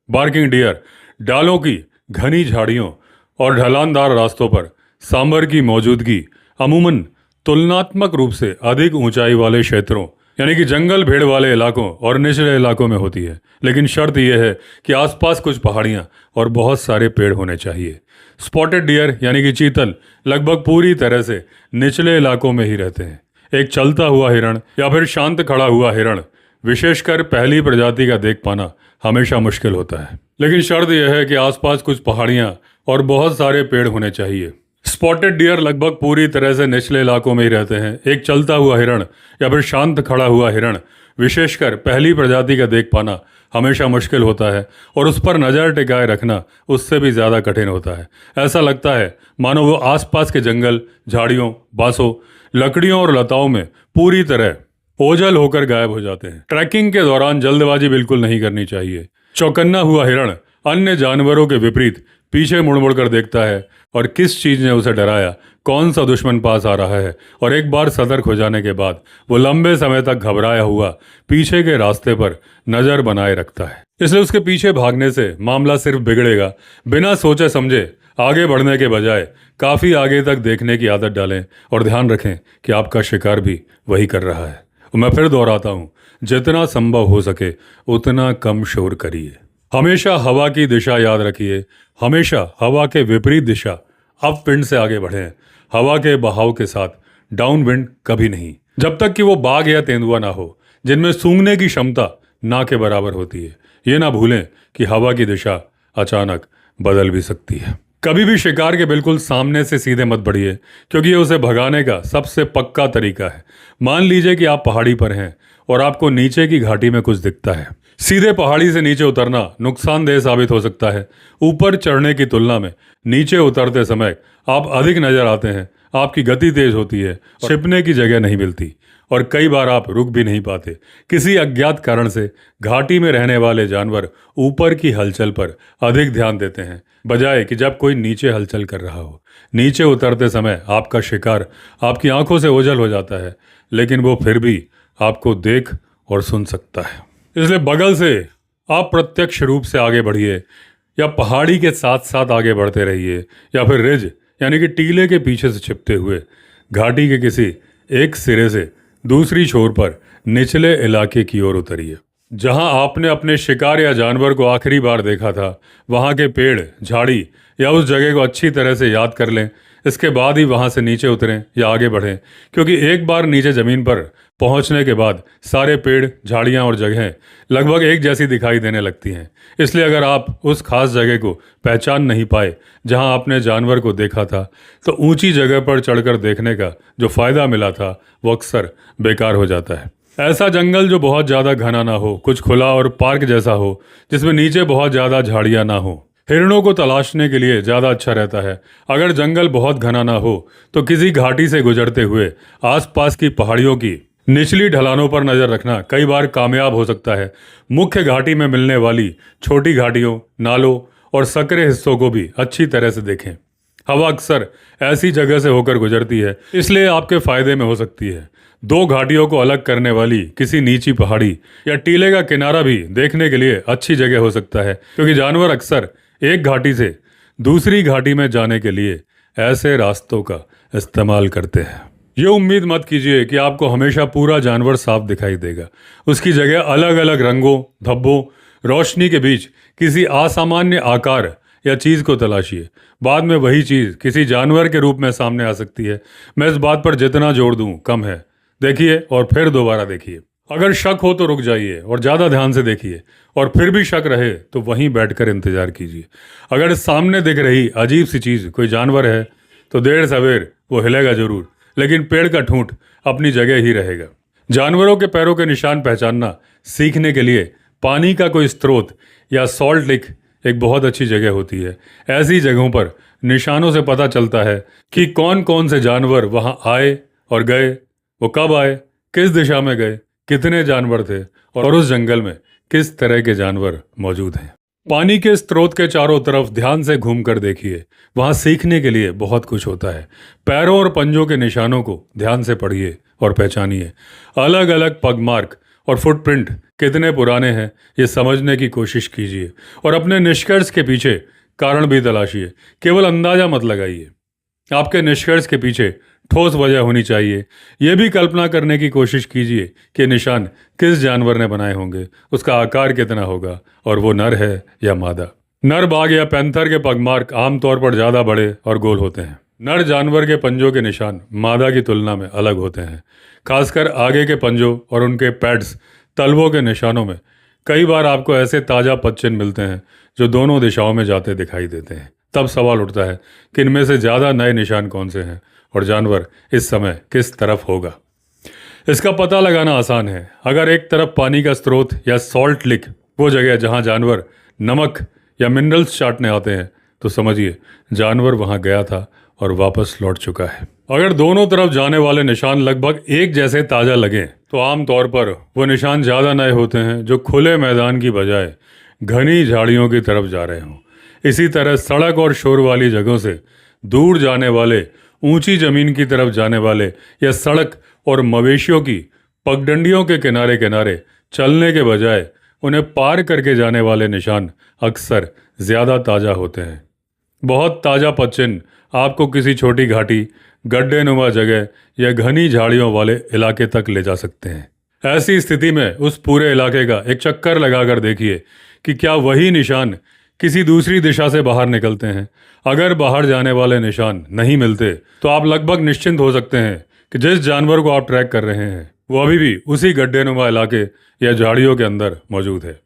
बार्किंग डियर, डालों की घनी झाड़ियों और ढलानदार रास्तों पर सांभर की मौजूदगी अमूमन तुलनात्मक रूप से अधिक ऊंचाई वाले क्षेत्रों यानी कि जंगल भेड़ वाले इलाकों और निचले इलाकों में होती है। लेकिन शर्त यह है कि आसपास कुछ पहाड़ियां और बहुत सारे पेड़ होने चाहिए। स्पॉटेड डियर यानी कि चीतल लगभग पूरी तरह से निचले इलाकों में ही रहते हैं। एक चलता हुआ हिरण या फिर शांत खड़ा हुआ हिरण, विशेषकर पहली प्रजाति का देख पाना हमेशा मुश्किल होता है। लेकिन शर्त यह है कि आसपास कुछ पहाड़ियां और बहुत सारे पेड़ होने चाहिए। स्पॉटेड डियर लगभग पूरी तरह से निचले इलाकों में ही रहते हैं। एक चलता हुआ हिरण या फिर शांत खड़ा हुआ हिरण, विशेषकर पहली प्रजाति का देख पाना हमेशा मुश्किल होता है, और उस पर नज़र टिकाए रखना उससे भी ज़्यादा कठिन होता है। ऐसा लगता है मानो वो आसपास के जंगल, झाड़ियों, बांसों, लकड़ियों और लताओं में पूरी तरह ओझल होकर गायब हो जाते हैं। ट्रैकिंग के दौरान जल्दबाजी बिल्कुल नहीं करनी चाहिए। चौकन्ना हुआ हिरण अन्य जानवरों के विपरीत पीछे मुड़ मुड़ कर देखता है और किस चीज़ ने उसे डराया, कौन सा दुश्मन पास आ रहा है, और एक बार सतर्क हो जाने के बाद वो लंबे समय तक घबराया हुआ पीछे के रास्ते पर नज़र बनाए रखता है। इसलिए उसके पीछे भागने से मामला सिर्फ बिगड़ेगा। बिना सोचे समझे आगे बढ़ने के बजाय काफ़ी आगे तक देखने की आदत डालें और ध्यान रखें कि आपका शिकार भी वही कर रहा है। मैं फिर दोहराता हूँ, जितना संभव हो सके उतना कम शोर करिए। हमेशा हवा की दिशा याद रखिए, हमेशा हवा के विपरीत दिशा अप विंड से आगे बढ़ें, हवा के बहाव के साथ डाउन विंड कभी नहीं, जब तक कि वो बाघ या तेंदुआ ना हो जिनमें सूंघने की क्षमता ना के बराबर होती है। ये ना भूलें कि हवा की दिशा अचानक बदल भी सकती है। कभी भी शिकार के बिल्कुल सामने से सीधे मत बढ़िए, क्योंकि ये उसे भगाने का सबसे पक्का तरीका है। मान लीजिए कि आप पहाड़ी पर हैं और आपको नीचे की घाटी में कुछ दिखता है। सीधे पहाड़ी से नीचे उतरना नुकसानदेह साबित हो सकता है। ऊपर चढ़ने की तुलना में नीचे उतरते समय आप अधिक नजर आते हैं, आपकी गति तेज होती है, छिपने की जगह नहीं मिलती और कई बार आप रुक भी नहीं पाते। किसी अज्ञात कारण से घाटी में रहने वाले जानवर ऊपर की हलचल पर अधिक ध्यान देते हैं, बजाय कि जब कोई नीचे हलचल कर रहा हो। नीचे उतरते समय आपका शिकार आपकी आंखों से ओझल हो जाता है, लेकिन वो फिर भी आपको देख और सुन सकता है। इसलिए बगल से आप प्रत्यक्ष रूप से आगे बढ़िए, या पहाड़ी के साथ साथ आगे बढ़ते रहिए, या फिर रिज यानी कि टीले के पीछे से छिपते हुए घाटी के किसी एक सिरे से दूसरी छोर पर निचले इलाके की ओर उतरिए। जहां आपने अपने शिकार या जानवर को आखिरी बार देखा था, वहां के पेड़, झाड़ी या उस जगह को अच्छी तरह से याद कर लें। इसके बाद ही वहां से नीचे उतरें या आगे बढ़ें, क्योंकि एक बार नीचे ज़मीन पर पहुंचने के बाद सारे पेड़, झाड़ियां और जगहें लगभग एक जैसी दिखाई देने लगती हैं। इसलिए अगर आप उस खास जगह को पहचान नहीं पाए जहां आपने जानवर को देखा था, तो ऊंची जगह पर चढ़कर देखने का जो फ़ायदा मिला था वो अक्सर बेकार हो जाता है। ऐसा जंगल जो बहुत ज़्यादा घना ना हो, कुछ खुला और पार्क जैसा हो, जिसमें नीचे बहुत ज़्यादा झाड़ियाँ ना हो, हिरणों को तलाशने के लिए ज़्यादा अच्छा रहता है। अगर जंगल बहुत घना ना हो तो किसी घाटी से गुजरते हुए आसपास की पहाड़ियों की निचली ढलानों पर नज़र रखना कई बार कामयाब हो सकता है। मुख्य घाटी में मिलने वाली छोटी घाटियों, नालों और सकरे हिस्सों को भी अच्छी तरह से देखें। हवा अक्सर ऐसी जगह से होकर गुजरती है, इसलिए आपके फायदे में हो सकती है। दो घाटियों को अलग करने वाली किसी नीची पहाड़ी या टीले का किनारा भी देखने के लिए अच्छी जगह हो सकता है, क्योंकि जानवर अक्सर एक घाटी से दूसरी घाटी में जाने के लिए ऐसे रास्तों का इस्तेमाल करते हैं। ये उम्मीद मत कीजिए कि आपको हमेशा पूरा जानवर साफ दिखाई देगा। उसकी जगह अलग अलग रंगों, धब्बों, रोशनी के बीच किसी असामान्य आकार या चीज़ को तलाशिए। बाद में वही चीज़ किसी जानवर के रूप में सामने आ सकती है। मैं इस बात पर जितना जोर दूं कम है। देखिए और फिर दोबारा देखिए। अगर शक हो तो रुक जाइए और ज़्यादा ध्यान से देखिए, और फिर भी शक रहे तो वहीं बैठकर इंतजार कीजिए। अगर सामने दिख रही अजीब सी चीज़ कोई जानवर है तो देर सवेर वो हिलेगा जरूर, लेकिन पेड़ का ठूंठ अपनी जगह ही रहेगा। जानवरों के पैरों के निशान पहचानना सीखने के लिए पानी का कोई स्रोत या सॉल्ट लेक एक बहुत अच्छी जगह होती है। ऐसी जगहों पर निशानों से पता चलता है कि कौन कौन से जानवर वहां आए और गए, वो कब आए, किस दिशा में गए, कितने जानवर थे और उस जंगल में किस तरह के जानवर मौजूद हैं। पानी के स्रोत के चारों तरफ ध्यान से घूमकर देखिए। वहां सीखने के लिए बहुत कुछ होता है। पैरों और पंजों के निशानों को ध्यान से पढ़िए और पहचानिए। अलग अलग पगमार्क और फुटप्रिंट कितने पुराने हैं ये समझने की कोशिश कीजिए, और अपने निष्कर्ष के पीछे कारण भी तलाशिए। केवल अंदाजा मत लगाइए। आपके निष्कर्ष के पीछे ठोस वजह होनी चाहिए। यह भी कल्पना करने की कोशिश कीजिए कि निशान किस जानवर ने बनाए होंगे, उसका आकार कितना होगा और वो नर है या मादा। नर बाघ या पैंथर के पगमार्क आमतौर पर ज़्यादा बड़े और गोल होते हैं। नर जानवर के पंजों के निशान मादा की तुलना में अलग होते हैं। खासकर आगे के पंजों और उनके पैड्स, तलवों के निशानों में कई बार आपको ऐसे ताज़ा पदचिन्ह मिलते हैं जो दोनों दिशाओं में जाते दिखाई देते हैं। तब सवाल उठता है कि इनमें से ज़्यादा नए निशान कौन से हैं और जानवर इस समय किस तरफ होगा। इसका पता लगाना आसान है। अगर एक तरफ पानी का स्रोत या सॉल्ट लिक, वो जगह जहां जानवर नमक या मिनरल्स चाटने आते हैं, तो समझिए जानवर वहां गया था और वापस लौट चुका है। अगर दोनों तरफ जाने वाले निशान लगभग एक जैसे ताज़ा लगें तो आमतौर पर वो निशान ज़्यादा नए होते हैं जो खुले मैदान की बजाय घनी झाड़ियों की तरफ जा रहे हों। इसी तरह सड़क और शोर वाली जगहों से दूर जाने वाले, ऊंची ज़मीन की तरफ जाने वाले, या सड़क और मवेशियों की पगडंडियों के किनारे किनारे चलने के बजाय उन्हें पार करके जाने वाले निशान अक्सर ज़्यादा ताज़ा होते हैं। बहुत ताज़ा पचिन आपको किसी छोटी घाटी, गड्ढे नुमा जगह या घनी झाड़ियों वाले इलाके तक ले जा सकते हैं। ऐसी स्थिति में उस पूरे इलाके का एक चक्कर लगाकर देखिए कि क्या वही निशान किसी दूसरी दिशा से बाहर निकलते हैं। अगर बाहर जाने वाले निशान नहीं मिलते तो आप लगभग निश्चिंत हो सकते हैं कि जिस जानवर को आप ट्रैक कर रहे हैं वो अभी भी उसी गड्ढे नुमा इलाके या झाड़ियों के अंदर मौजूद है।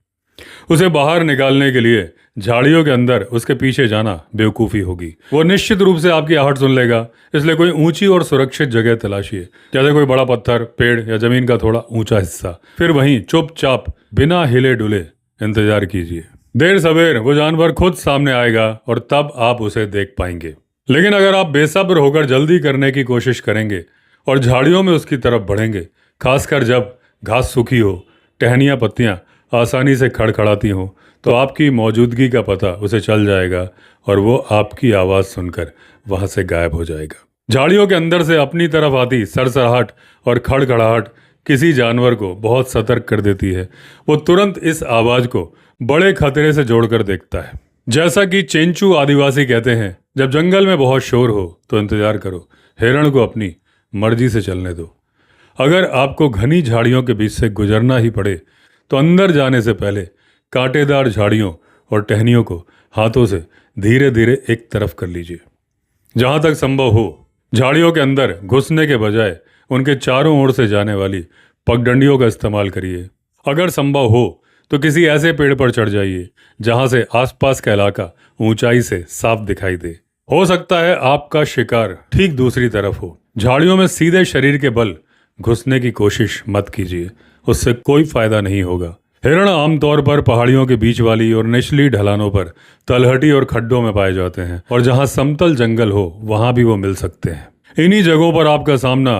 उसे बाहर निकालने के लिए झाड़ियों के अंदर उसके पीछे जाना बेवकूफ़ी होगी। वो निश्चित रूप से आपकी आहट सुन लेगा, इसलिए कोई ऊंची और सुरक्षित जगह तलाशिए, जैसे कोई बड़ा पत्थर, पेड़ या जमीन का थोड़ा ऊंचा हिस्सा। फिर वहीं चुपचाप बिना हिले डुले इंतजार कीजिए। देर सवेर वो जानवर खुद सामने आएगा और तब आप उसे देख पाएंगे। लेकिन अगर आप बेसब्र होकर जल्दी करने की कोशिश करेंगे और झाड़ियों में उसकी तरफ बढ़ेंगे, खासकर जब घास सूखी हो, टहनियाँ पत्तियाँ आसानी से खड़खड़ाती हों, तो आपकी मौजूदगी का पता उसे चल जाएगा और वो आपकी आवाज़ सुनकर वहाँ से गायब हो जाएगा। झाड़ियों के अंदर से अपनी तरफ आती सरसराहट और खड़खड़ाहट किसी जानवर को बहुत सतर्क कर देती है। वो तुरंत इस आवाज़ को बड़े खतरे से जोड़कर देखता है। जैसा कि चेंचू आदिवासी कहते हैं, जब जंगल में बहुत शोर हो तो इंतजार करो, हिरण को अपनी मर्जी से चलने दो। अगर आपको घनी झाड़ियों के बीच से गुजरना ही पड़े तो अंदर जाने से पहले कांटेदार झाड़ियों और टहनियों को हाथों से धीरे धीरे एक तरफ कर लीजिए। जहाँ तक संभव हो झाड़ियों के अंदर घुसने के बजाय उनके चारों ओर से जाने वाली पगडंडियों का इस्तेमाल करिए। अगर संभव हो तो किसी ऐसे पेड़ पर चढ़ जाइए जहाँ से आसपास का इलाका ऊंचाई से साफ दिखाई दे। हो सकता है आपका शिकार ठीक दूसरी तरफ हो। झाड़ियों में सीधे शरीर के बल घुसने की कोशिश मत कीजिए, उससे कोई फायदा नहीं होगा। हिरण आमतौर पर पहाड़ियों के बीच वाली और निचली ढलानों पर, तलहटी और खड्डों में पाए जाते हैं, और जहां समतल जंगल हो वहां भी वो मिल सकते हैं। इन्हीं जगहों पर आपका सामना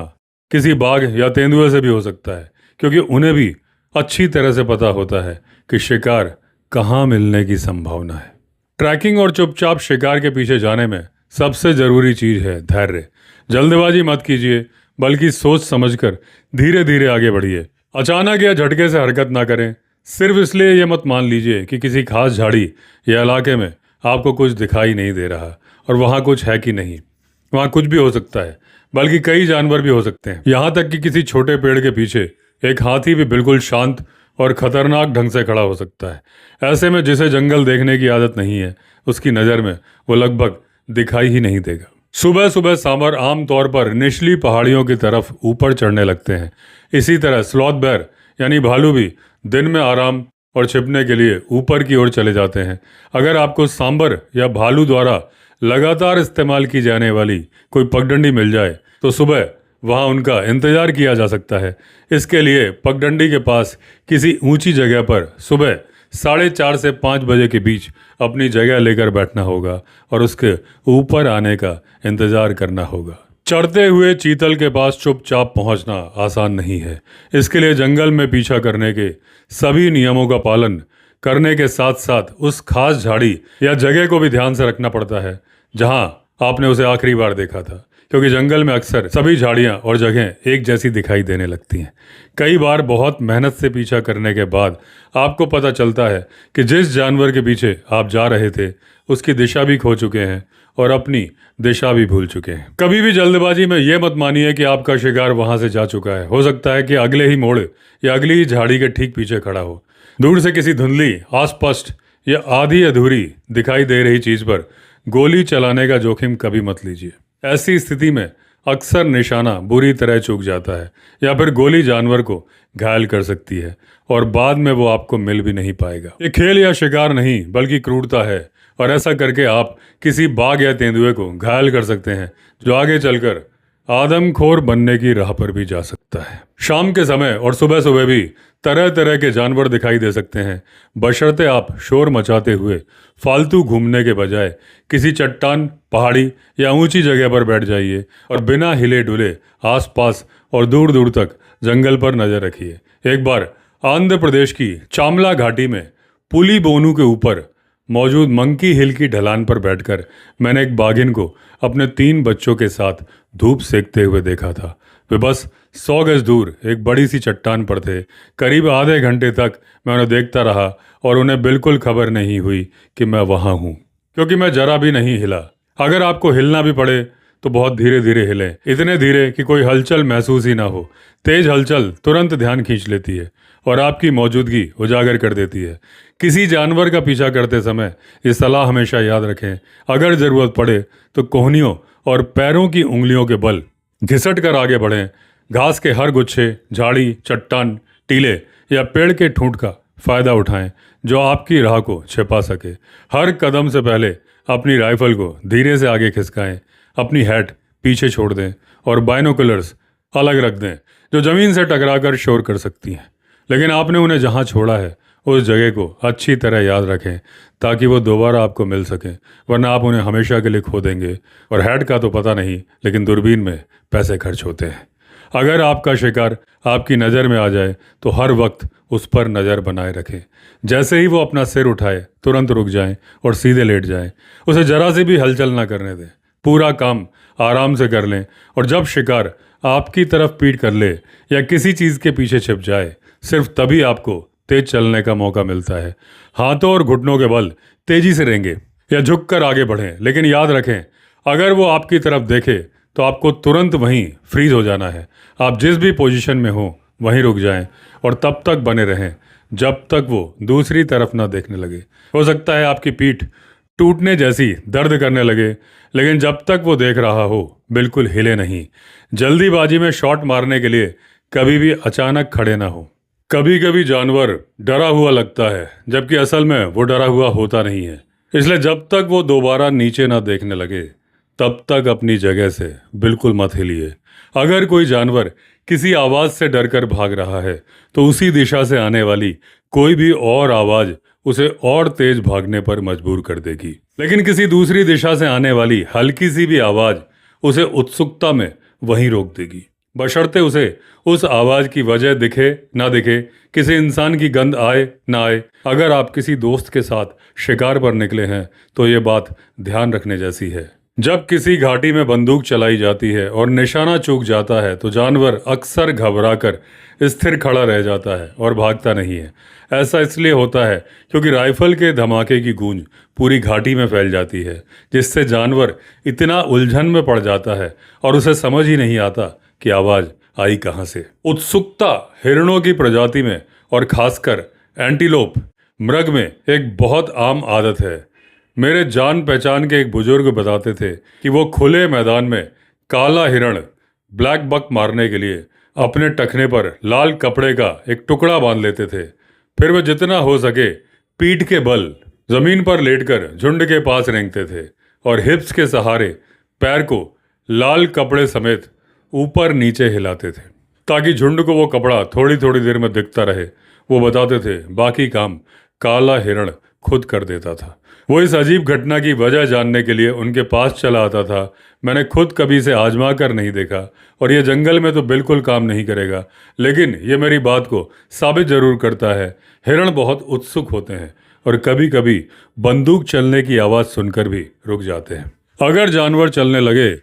किसी बाघ या तेंदुए से भी हो सकता है, क्योंकि उन्हें भी अच्छी तरह से पता होता है कि शिकार कहाँ मिलने की संभावना है। ट्रैकिंग और चुपचाप शिकार के पीछे जाने में सबसे जरूरी चीज है धैर्य। जल्दबाजी मत कीजिए, बल्कि सोच समझकर धीरे धीरे आगे बढ़िए। अचानक या झटके से हरकत ना करें। सिर्फ इसलिए यह मत मान लीजिए कि किसी खास झाड़ी या इलाके में आपको कुछ दिखाई नहीं दे रहा और वहाँ कुछ है कि नहीं। वहाँ कुछ भी हो सकता है, बल्कि कई जानवर भी हो सकते हैं। यहाँ तक कि किसी छोटे पेड़ के पीछे एक हाथी भी बिल्कुल शांत और खतरनाक ढंग से खड़ा हो सकता है। ऐसे में जिसे जंगल देखने की आदत नहीं है, उसकी नज़र में वो लगभग दिखाई ही नहीं देगा। सुबह सुबह सांबर आमतौर पर निचली पहाड़ियों की तरफ ऊपर चढ़ने लगते हैं। इसी तरह स्लॉथ बेर यानी भालू भी दिन में आराम और छिपने के लिए ऊपर की ओर चले जाते हैं। अगर आपको सांबर या भालू द्वारा लगातार इस्तेमाल की जाने वाली कोई पगडंडी मिल जाए तो सुबह वहां उनका इंतजार किया जा सकता है। इसके लिए पगडंडी के पास किसी ऊंची जगह पर सुबह 4:30 से 5 बजे के बीच अपनी जगह लेकर बैठना होगा और उसके ऊपर आने का इंतजार करना होगा। चढ़ते हुए चीतल के पास चुपचाप पहुंचना आसान नहीं है। इसके लिए जंगल में पीछा करने के सभी नियमों का पालन करने के साथ साथ उस खास झाड़ी या जगह को भी ध्यान से रखना पड़ता है जहां आपने उसे आखिरी बार देखा था, क्योंकि जंगल में अक्सर सभी झाड़ियां और जगहें एक जैसी दिखाई देने लगती हैं। कई बार बहुत मेहनत से पीछा करने के बाद आपको पता चलता है कि जिस जानवर के पीछे आप जा रहे थे उसकी दिशा भी खो चुके हैं और अपनी दिशा भी भूल चुके हैं। कभी भी जल्दबाजी में यह मत मानिए कि आपका शिकार वहां से जा चुका है। हो सकता है कि अगले ही मोड़ या अगली ही झाड़ी के ठीक पीछे खड़ा हो। दूर से किसी धुंधली, अस्पष्ट या आधी अधूरी दिखाई दे रही चीज पर गोली चलाने का जोखिम कभी मत लीजिए। ऐसी स्थिति में अक्सर निशाना बुरी तरह चूक जाता है या फिर गोली जानवर को घायल कर सकती है और बाद में वो आपको मिल भी नहीं पाएगा। ये खेल या शिकार नहीं बल्कि क्रूरता है, और ऐसा करके आप किसी बाघ या तेंदुए को घायल कर सकते हैं जो आगे चलकर आदमखोर बनने की राह पर भी जा सकता है। शाम के समय और सुबह सुबह भी तरह तरह के जानवर दिखाई दे सकते हैं, बशर्ते आप शोर मचाते हुए फालतू घूमने के बजाय किसी चट्टान, पहाड़ी या ऊंची जगह पर बैठ जाइए और बिना हिले डुले आसपास और दूर दूर तक जंगल पर नजर रखिए। एक बार आंध्र प्रदेश की चामला घाटी में पुलिबोनू के ऊपर मौजूद मंकी हिल की ढलान पर बैठकर मैंने एक बाघिन को अपने 3 बच्चों के साथ धूप सेकते हुए देखा था। वे बस 100 गज दूर एक बड़ी सी चट्टान पर थे। करीब आधे घंटे तक मैं उन्हें देखता रहा और उन्हें बिल्कुल खबर नहीं हुई कि मैं वहाँ हूँ। क्योंकि मैं जरा भी नहीं हिला। अगर आपको हिलना भी पड़े तो बहुत धीरे धीरे हिलें, इतने धीरे कि कोई हलचल महसूस ही ना हो। तेज हलचल तुरंत ध्यान खींच लेती है और आपकी मौजूदगी उजागर कर देती है। किसी जानवर का पीछा करते समय ये सलाह हमेशा याद रखें, अगर ज़रूरत पड़े तो कोहनियों और पैरों की उंगलियों के बल घिसट कर आगे बढ़ें। घास के हर गुच्छे, झाड़ी, चट्टान, टीले या पेड़ के ठूंठ का फ़ायदा उठाएं जो आपकी राह को छिपा सके। हर कदम से पहले अपनी राइफल को धीरे से आगे खिसकाएं, अपनी हैट पीछे छोड़ दें और बाइनोकुलर्स अलग रख दें जो ज़मीन से टकराकर शोर कर सकती हैं। लेकिन आपने उन्हें जहाँ छोड़ा है उस जगह को अच्छी तरह याद रखें ताकि वो दोबारा आपको मिल सकें, वरना आप उन्हें हमेशा के लिए खो देंगे। और हैट का तो पता नहीं, लेकिन दूरबीन में पैसे खर्च होते हैं। अगर आपका शिकार आपकी नज़र में आ जाए तो हर वक्त उस पर नज़र बनाए रखें। जैसे ही वो अपना सिर उठाए तुरंत रुक जाएं और सीधे लेट जाएं। उसे जरा से भी हलचल ना करने दें। पूरा काम आराम से कर लें और जब शिकार आपकी तरफ पीठ कर ले या किसी चीज़ के पीछे छिप जाए, सिर्फ तभी आपको तेज चलने का मौका मिलता है। हाथों और घुटनों के बल तेजी से रेंगे या झुककर आगे बढ़ें, लेकिन याद रखें अगर वो आपकी तरफ देखे तो आपको तुरंत वहीं फ्रीज हो जाना है। आप जिस भी पोजीशन में हो वहीं रुक जाएं और तब तक बने रहें जब तक वो दूसरी तरफ ना देखने लगे। हो सकता है आपकी पीठ टूटने जैसी दर्द करने लगे, लेकिन जब तक वो देख रहा हो बिल्कुल हिले नहीं। जल्दीबाजी में शॉट मारने के लिए कभी भी अचानक खड़े ना हो। कभी कभी जानवर डरा हुआ लगता है जबकि असल में वो डरा हुआ होता नहीं है। इसलिए जब तक वो दोबारा नीचे ना देखने लगे तब तक अपनी जगह से बिल्कुल मत हिलिए। अगर कोई जानवर किसी आवाज़ से डरकर भाग रहा है तो उसी दिशा से आने वाली कोई भी और आवाज़ उसे और तेज भागने पर मजबूर कर देगी। लेकिन किसी दूसरी दिशा से आने वाली हल्की सी भी आवाज़ उसे उत्सुकता में वहीं रोक देगी, बशर्ते उसे उस आवाज़ की वजह दिखे ना दिखे, किसी इंसान की गंध आए ना आए। अगर आप किसी दोस्त के साथ शिकार पर निकले हैं तो ये बात ध्यान रखने जैसी है। जब किसी घाटी में बंदूक चलाई जाती है और निशाना चूक जाता है तो जानवर अक्सर घबराकर स्थिर खड़ा रह जाता है और भागता नहीं है। ऐसा इसलिए होता है क्योंकि राइफल के धमाके की गूंज पूरी घाटी में फैल जाती है, जिससे जानवर इतना उलझन में पड़ जाता है और उसे समझ ही नहीं आता कि आवाज़ आई कहाँ से। उत्सुकता हिरणों की प्रजाति में और खासकर एंटीलोप मृग में एक बहुत आम आदत है। मेरे जान पहचान के एक बुजुर्ग बताते थे कि वो खुले मैदान में काला हिरण ब्लैक बक मारने के लिए अपने टखने पर लाल कपड़े का एक टुकड़ा बांध लेते थे। फिर वे जितना हो सके पीठ के बल जमीन पर लेटकर झुंड के पास रेंगते थे और हिप्स के सहारे पैर को लाल कपड़े समेत ऊपर नीचे हिलाते थे ताकि झुंड को वो कपड़ा थोड़ी थोड़ी देर में दिखता रहे। वो बताते थे बाकी काम काला हिरण खुद कर देता था। वो इस अजीब घटना की वजह जानने के लिए उनके पास चला आता था। मैंने खुद कभी इसे आजमा कर नहीं देखा और ये जंगल में तो बिल्कुल काम नहीं करेगा, लेकिन ये मेरी बात को साबित जरूर करता है। हिरण बहुत उत्सुक होते हैं और कभी कभी बंदूक चलने की आवाज़ सुनकर भी रुक जाते हैं। अगर जानवर चलने लगे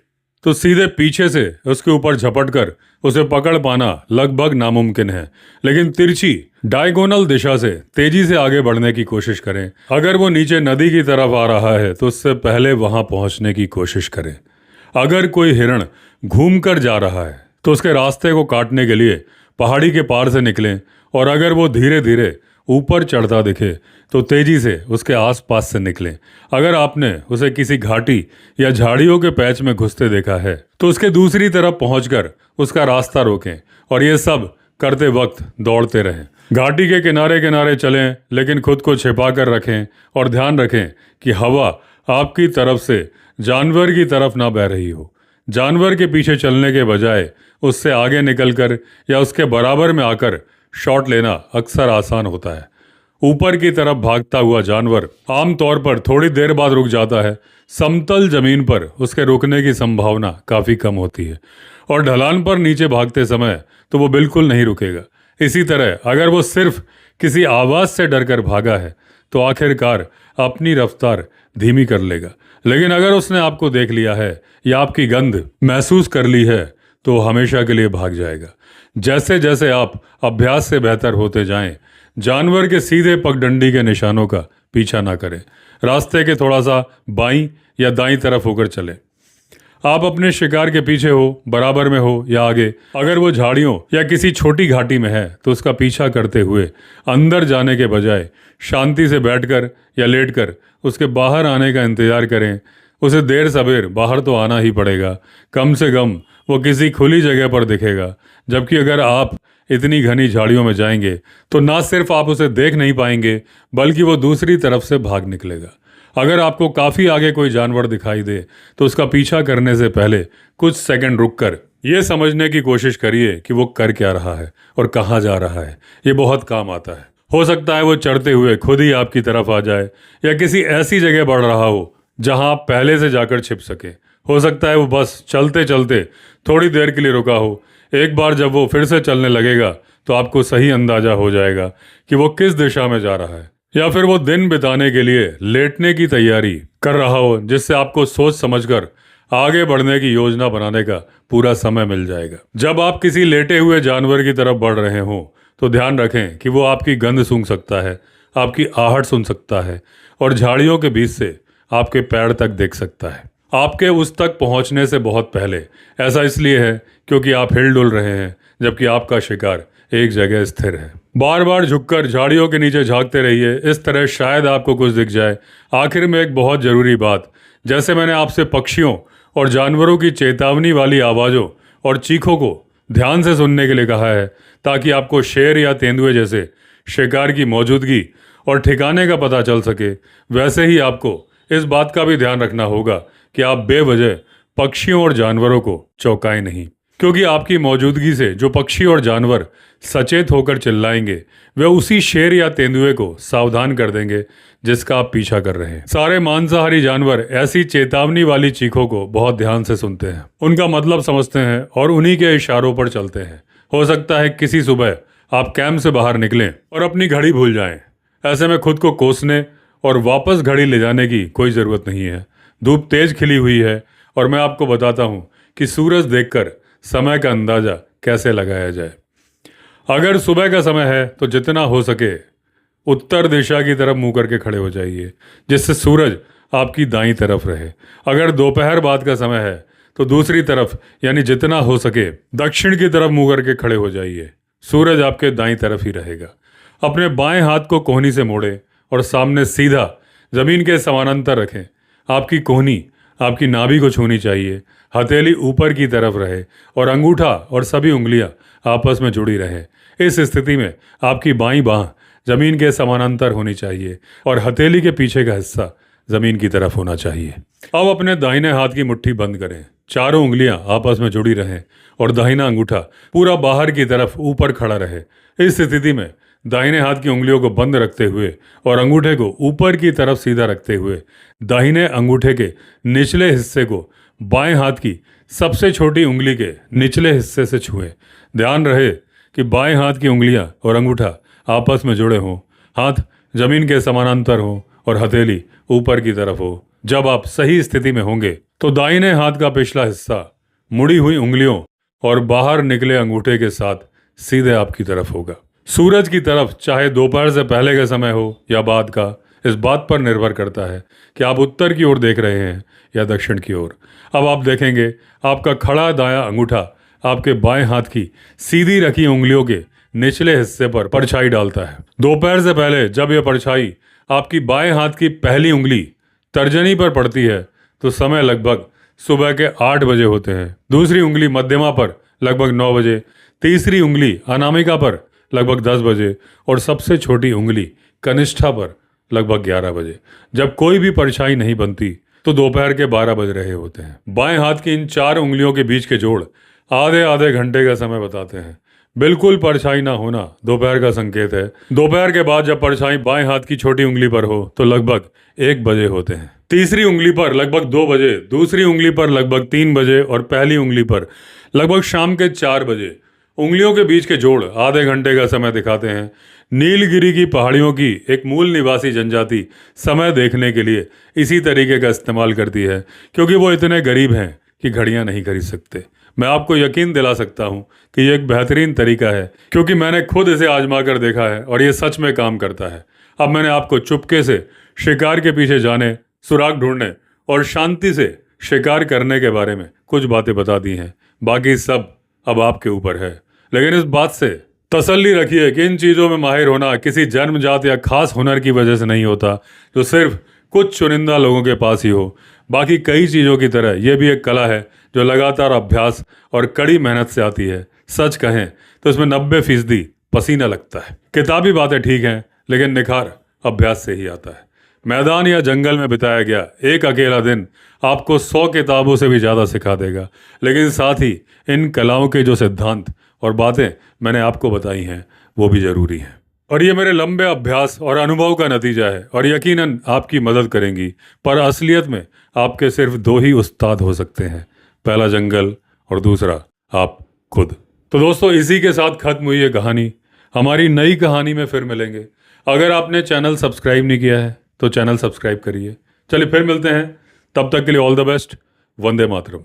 तो सीधे पीछे से उसके ऊपर झपटकर उसे पकड़ पाना लगभग नामुमकिन है, लेकिन तिरछी डायगोनल दिशा से तेजी से आगे बढ़ने की कोशिश करें। अगर वो नीचे नदी की तरफ आ रहा है तो उससे पहले वहां पहुंचने की कोशिश करें। अगर कोई हिरण घूमकर जा रहा है तो उसके रास्ते को काटने के लिए पहाड़ी के पार से निकलें और अगर वो धीरे धीरे ऊपर चढ़ता दिखे तो तेजी से उसके आसपास से निकलें। अगर आपने उसे किसी घाटी या झाड़ियों के पैच में घुसते देखा है तो उसके दूसरी तरफ पहुंचकर उसका रास्ता रोकें और ये सब करते वक्त दौड़ते रहें। घाटी के किनारे किनारे चलें, लेकिन खुद को छिपा कर रखें और ध्यान रखें कि हवा आपकी तरफ से जानवर की तरफ ना बह रही हो। जानवर के पीछे चलने के बजाय उससे आगे निकलकर या उसके बराबर में आकर शॉट लेना अक्सर आसान होता है। ऊपर की तरफ भागता हुआ जानवर आमतौर पर थोड़ी देर बाद रुक जाता है। समतल जमीन पर उसके रुकने की संभावना काफ़ी कम होती है और ढलान पर नीचे भागते समय तो वो बिल्कुल नहीं रुकेगा। इसी तरह अगर वो सिर्फ किसी आवाज़ से डरकर भागा है तो आखिरकार अपनी रफ्तार धीमी कर लेगा। लेकिन अगर उसने आपको देख लिया है या आपकी गंध महसूस कर ली है तो हमेशा के लिए भाग जाएगा। जैसे जैसे आप अभ्यास से बेहतर होते जाएं, जानवर के सीधे पगडंडी के निशानों का पीछा ना करें। रास्ते के थोड़ा सा बाईं या दाईं तरफ होकर चलें। आप अपने शिकार के पीछे हो, बराबर में हो या आगे। अगर वो झाड़ियों या किसी छोटी घाटी में है तो उसका पीछा करते हुए अंदर जाने के बजाय शांति से बैठकर या लेटकर उसके बाहर आने का इंतजार करें। उसे देर सबेर बाहर तो आना ही पड़ेगा, कम से कम वो किसी खुली जगह पर दिखेगा। जबकि अगर आप इतनी घनी झाड़ियों में जाएंगे तो ना सिर्फ आप उसे देख नहीं पाएंगे बल्कि वो दूसरी तरफ से भाग निकलेगा। अगर आपको काफ़ी आगे कोई जानवर दिखाई दे तो उसका पीछा करने से पहले कुछ सेकंड रुककर ये समझने की कोशिश करिए कि वो कर क्या रहा है और कहाँ जा रहा है। ये बहुत काम आता है। हो सकता है वो चढ़ते हुए खुद ही आपकी तरफ आ जाए या किसी ऐसी जगह बढ़ रहा हो जहां आप पहले से जाकर छिप सके। हो सकता है वो बस चलते चलते थोड़ी देर के लिए रुका हो। एक बार जब वो फिर से चलने लगेगा तो आपको सही अंदाजा हो जाएगा कि वो किस दिशा में जा रहा है। या फिर वो दिन बिताने के लिए लेटने की तैयारी कर रहा हो, जिससे आपको सोच समझकर आगे बढ़ने की योजना बनाने का पूरा समय मिल जाएगा। जब आप किसी लेटे हुए जानवर की तरफ बढ़ रहे हों तो ध्यान रखें कि वो आपकी गंध सूंघ सकता है, आपकी आहट सुन सकता है और झाड़ियों के बीच से आपके पैर तक देख सकता है, आपके उस तक पहुंचने से बहुत पहले। ऐसा इसलिए है क्योंकि आप हिल डुल रहे हैं जबकि आपका शिकार एक जगह स्थिर है। बार बार झुककर झाड़ियों के नीचे झांकते रहिए, इस तरह शायद आपको कुछ दिख जाए। आखिर में एक बहुत ज़रूरी बात, जैसे मैंने आपसे पक्षियों और जानवरों की चेतावनी वाली आवाज़ों और चीखों को ध्यान से सुनने के लिए कहा है ताकि आपको शेर या तेंदुए जैसे शिकार की मौजूदगी और ठिकाने का पता चल सके, वैसे ही आपको इस बात का भी ध्यान रखना होगा कि आप बेवजह पक्षियों और जानवरों को चौंकाएं नहीं, क्योंकि आपकी मौजूदगी से जो पक्षी और जानवर सचेत होकर चिल्लाएंगे वे उसी शेर या तेंदुए को सावधान कर देंगे जिसका आप पीछा कर रहे हैं। सारे मांसाहारी जानवर ऐसी चेतावनी वाली चीखों को बहुत ध्यान से सुनते हैं, उनका मतलब समझते हैं और उन्हीं के इशारों पर चलते हैं। हो सकता है किसी सुबह आप कैंप से बाहर निकलें और अपनी घड़ी भूल जाएं। ऐसे में खुद को कोसने और वापस घड़ी ले जाने की कोई ज़रूरत नहीं है। धूप तेज खिली हुई है और मैं आपको बताता हूँ कि सूरज देखकर समय का अंदाज़ा कैसे लगाया जाए। अगर सुबह का समय है तो जितना हो सके उत्तर दिशा की तरफ मुंह करके खड़े हो जाइए, जिससे सूरज आपकी दाईं तरफ रहे। अगर दोपहर बाद का समय है तो दूसरी तरफ यानी जितना हो सके दक्षिण की तरफ मुंह करके खड़े हो जाइए, सूरज आपके दाईं तरफ ही रहेगा। अपने बाएं हाथ को कोहनी से मोड़ें और सामने सीधा जमीन के समानांतर रखें। आपकी कोहनी आपकी नाभि को छूनी चाहिए, हथेली ऊपर की तरफ रहे और अंगूठा और सभी उंगलियां आपस में जुड़ी रहें। इस स्थिति में आपकी बाईं बांह जमीन के समानांतर होनी चाहिए और हथेली के पीछे का हिस्सा जमीन की तरफ होना चाहिए। अब अपने दाहिने हाथ की मुट्ठी बंद करें, चारों उंगलियां आपस में जुड़ी रहें और दाहिना अंगूठा पूरा बाहर की तरफ ऊपर खड़ा रहे। इस स्थिति में दाहिने हाथ की उंगलियों को बंद रखते हुए और अंगूठे को ऊपर की तरफ सीधा रखते हुए दाहिने अंगूठे के निचले हिस्से को बाएं हाथ की सबसे छोटी उंगली के निचले हिस्से से छुएं। ध्यान रहे कि बाएं हाथ की उंगलियां और अंगूठा आपस में जुड़े हों, हाथ जमीन के समानांतर हों और हथेली ऊपर की तरफ हो। जब आप सही स्थिति में होंगे तो दाहिने हाथ का पिछला हिस्सा मुड़ी हुई उंगलियों और बाहर निकले अंगूठे के साथ सीधे आपकी तरफ होगा। सूरज की तरफ चाहे दोपहर से पहले का समय हो या बाद का, इस बात पर निर्भर करता है कि आप उत्तर की ओर देख रहे हैं या दक्षिण की ओर। अब आप देखेंगे आपका खड़ा दायां अंगूठा आपके बाएं हाथ की सीधी रखी उंगलियों के निचले हिस्से पर परछाई डालता है। दोपहर से पहले जब यह परछाई आपकी बाएं हाथ की पहली उंगली तर्जनी पर पड़ती है तो समय लगभग सुबह के 8 बजे होते हैं। दूसरी उंगली मध्यमा पर लगभग 9 बजे, तीसरी उंगली अनामिका पर लगभग 10 बजे और सबसे छोटी उंगली कनिष्ठा पर लगभग 11 बजे। जब कोई भी परछाई नहीं बनती तो दोपहर के 12 बज रहे होते हैं। बाएं हाथ की इन 4 उंगलियों के बीच के जोड़ आधे आधे घंटे का समय बताते हैं। बिल्कुल परछाई ना होना दोपहर का संकेत है। दोपहर के बाद जब परछाई बाएं हाथ की छोटी उंगली पर हो तो लगभग 1 बजे होते हैं। तीसरी उंगली पर लगभग 2 बजे, दूसरी उंगली पर लगभग 3 बजे और पहली उंगली पर लगभग शाम के 4 बजे। उंगलियों के बीच के जोड़ आधे घंटे का समय दिखाते हैं। नीलगिरी की पहाड़ियों की एक मूल निवासी जनजाति समय देखने के लिए इसी तरीके का इस्तेमाल करती है, क्योंकि वो इतने गरीब हैं कि घड़ियां नहीं खरीद सकते। मैं आपको यकीन दिला सकता हूं कि ये एक बेहतरीन तरीका है, क्योंकि मैंने खुद इसे आजमा कर देखा है और ये सच में काम करता है। अब मैंने आपको चुपके से शिकार के पीछे जाने, सुराग ढूंढने और शांति से शिकार करने के बारे में कुछ बातें बता दी हैं। बाकी सब अब आपके ऊपर है। लेकिन इस बात से तसल्ली रखिए कि इन चीज़ों में माहिर होना किसी जन्मजात या खास हुनर की वजह से नहीं होता जो सिर्फ कुछ चुनिंदा लोगों के पास ही हो। बाकी कई चीज़ों की तरह यह भी एक कला है जो लगातार अभ्यास और कड़ी मेहनत से आती है। सच कहें तो इसमें 90% पसीना लगता है। किताबी बातें ठीक हैं, लेकिन निखार अभ्यास से ही आता है। मैदान या जंगल में बिताया गया एक अकेला दिन आपको 100 किताबों से भी ज़्यादा सिखा देगा। लेकिन साथ ही इन कलाओं के जो सिद्धांत और बातें मैंने आपको बताई हैं वो भी ज़रूरी हैं। और ये मेरे लंबे अभ्यास और अनुभव का नतीजा है और यकीनन आपकी मदद करेंगी। पर असलियत में आपके सिर्फ 2 ही उस्ताद हो सकते हैं, पहला जंगल और दूसरा आप खुद। तो दोस्तों, इसी के साथ खत्म हुई ये कहानी। हमारी नई कहानी में फिर मिलेंगे। अगर आपने चैनल सब्सक्राइब नहीं किया है तो चैनल सब्सक्राइब करिए। चलिए फिर मिलते हैं, तब तक के लिए all the best. Vande Mataram.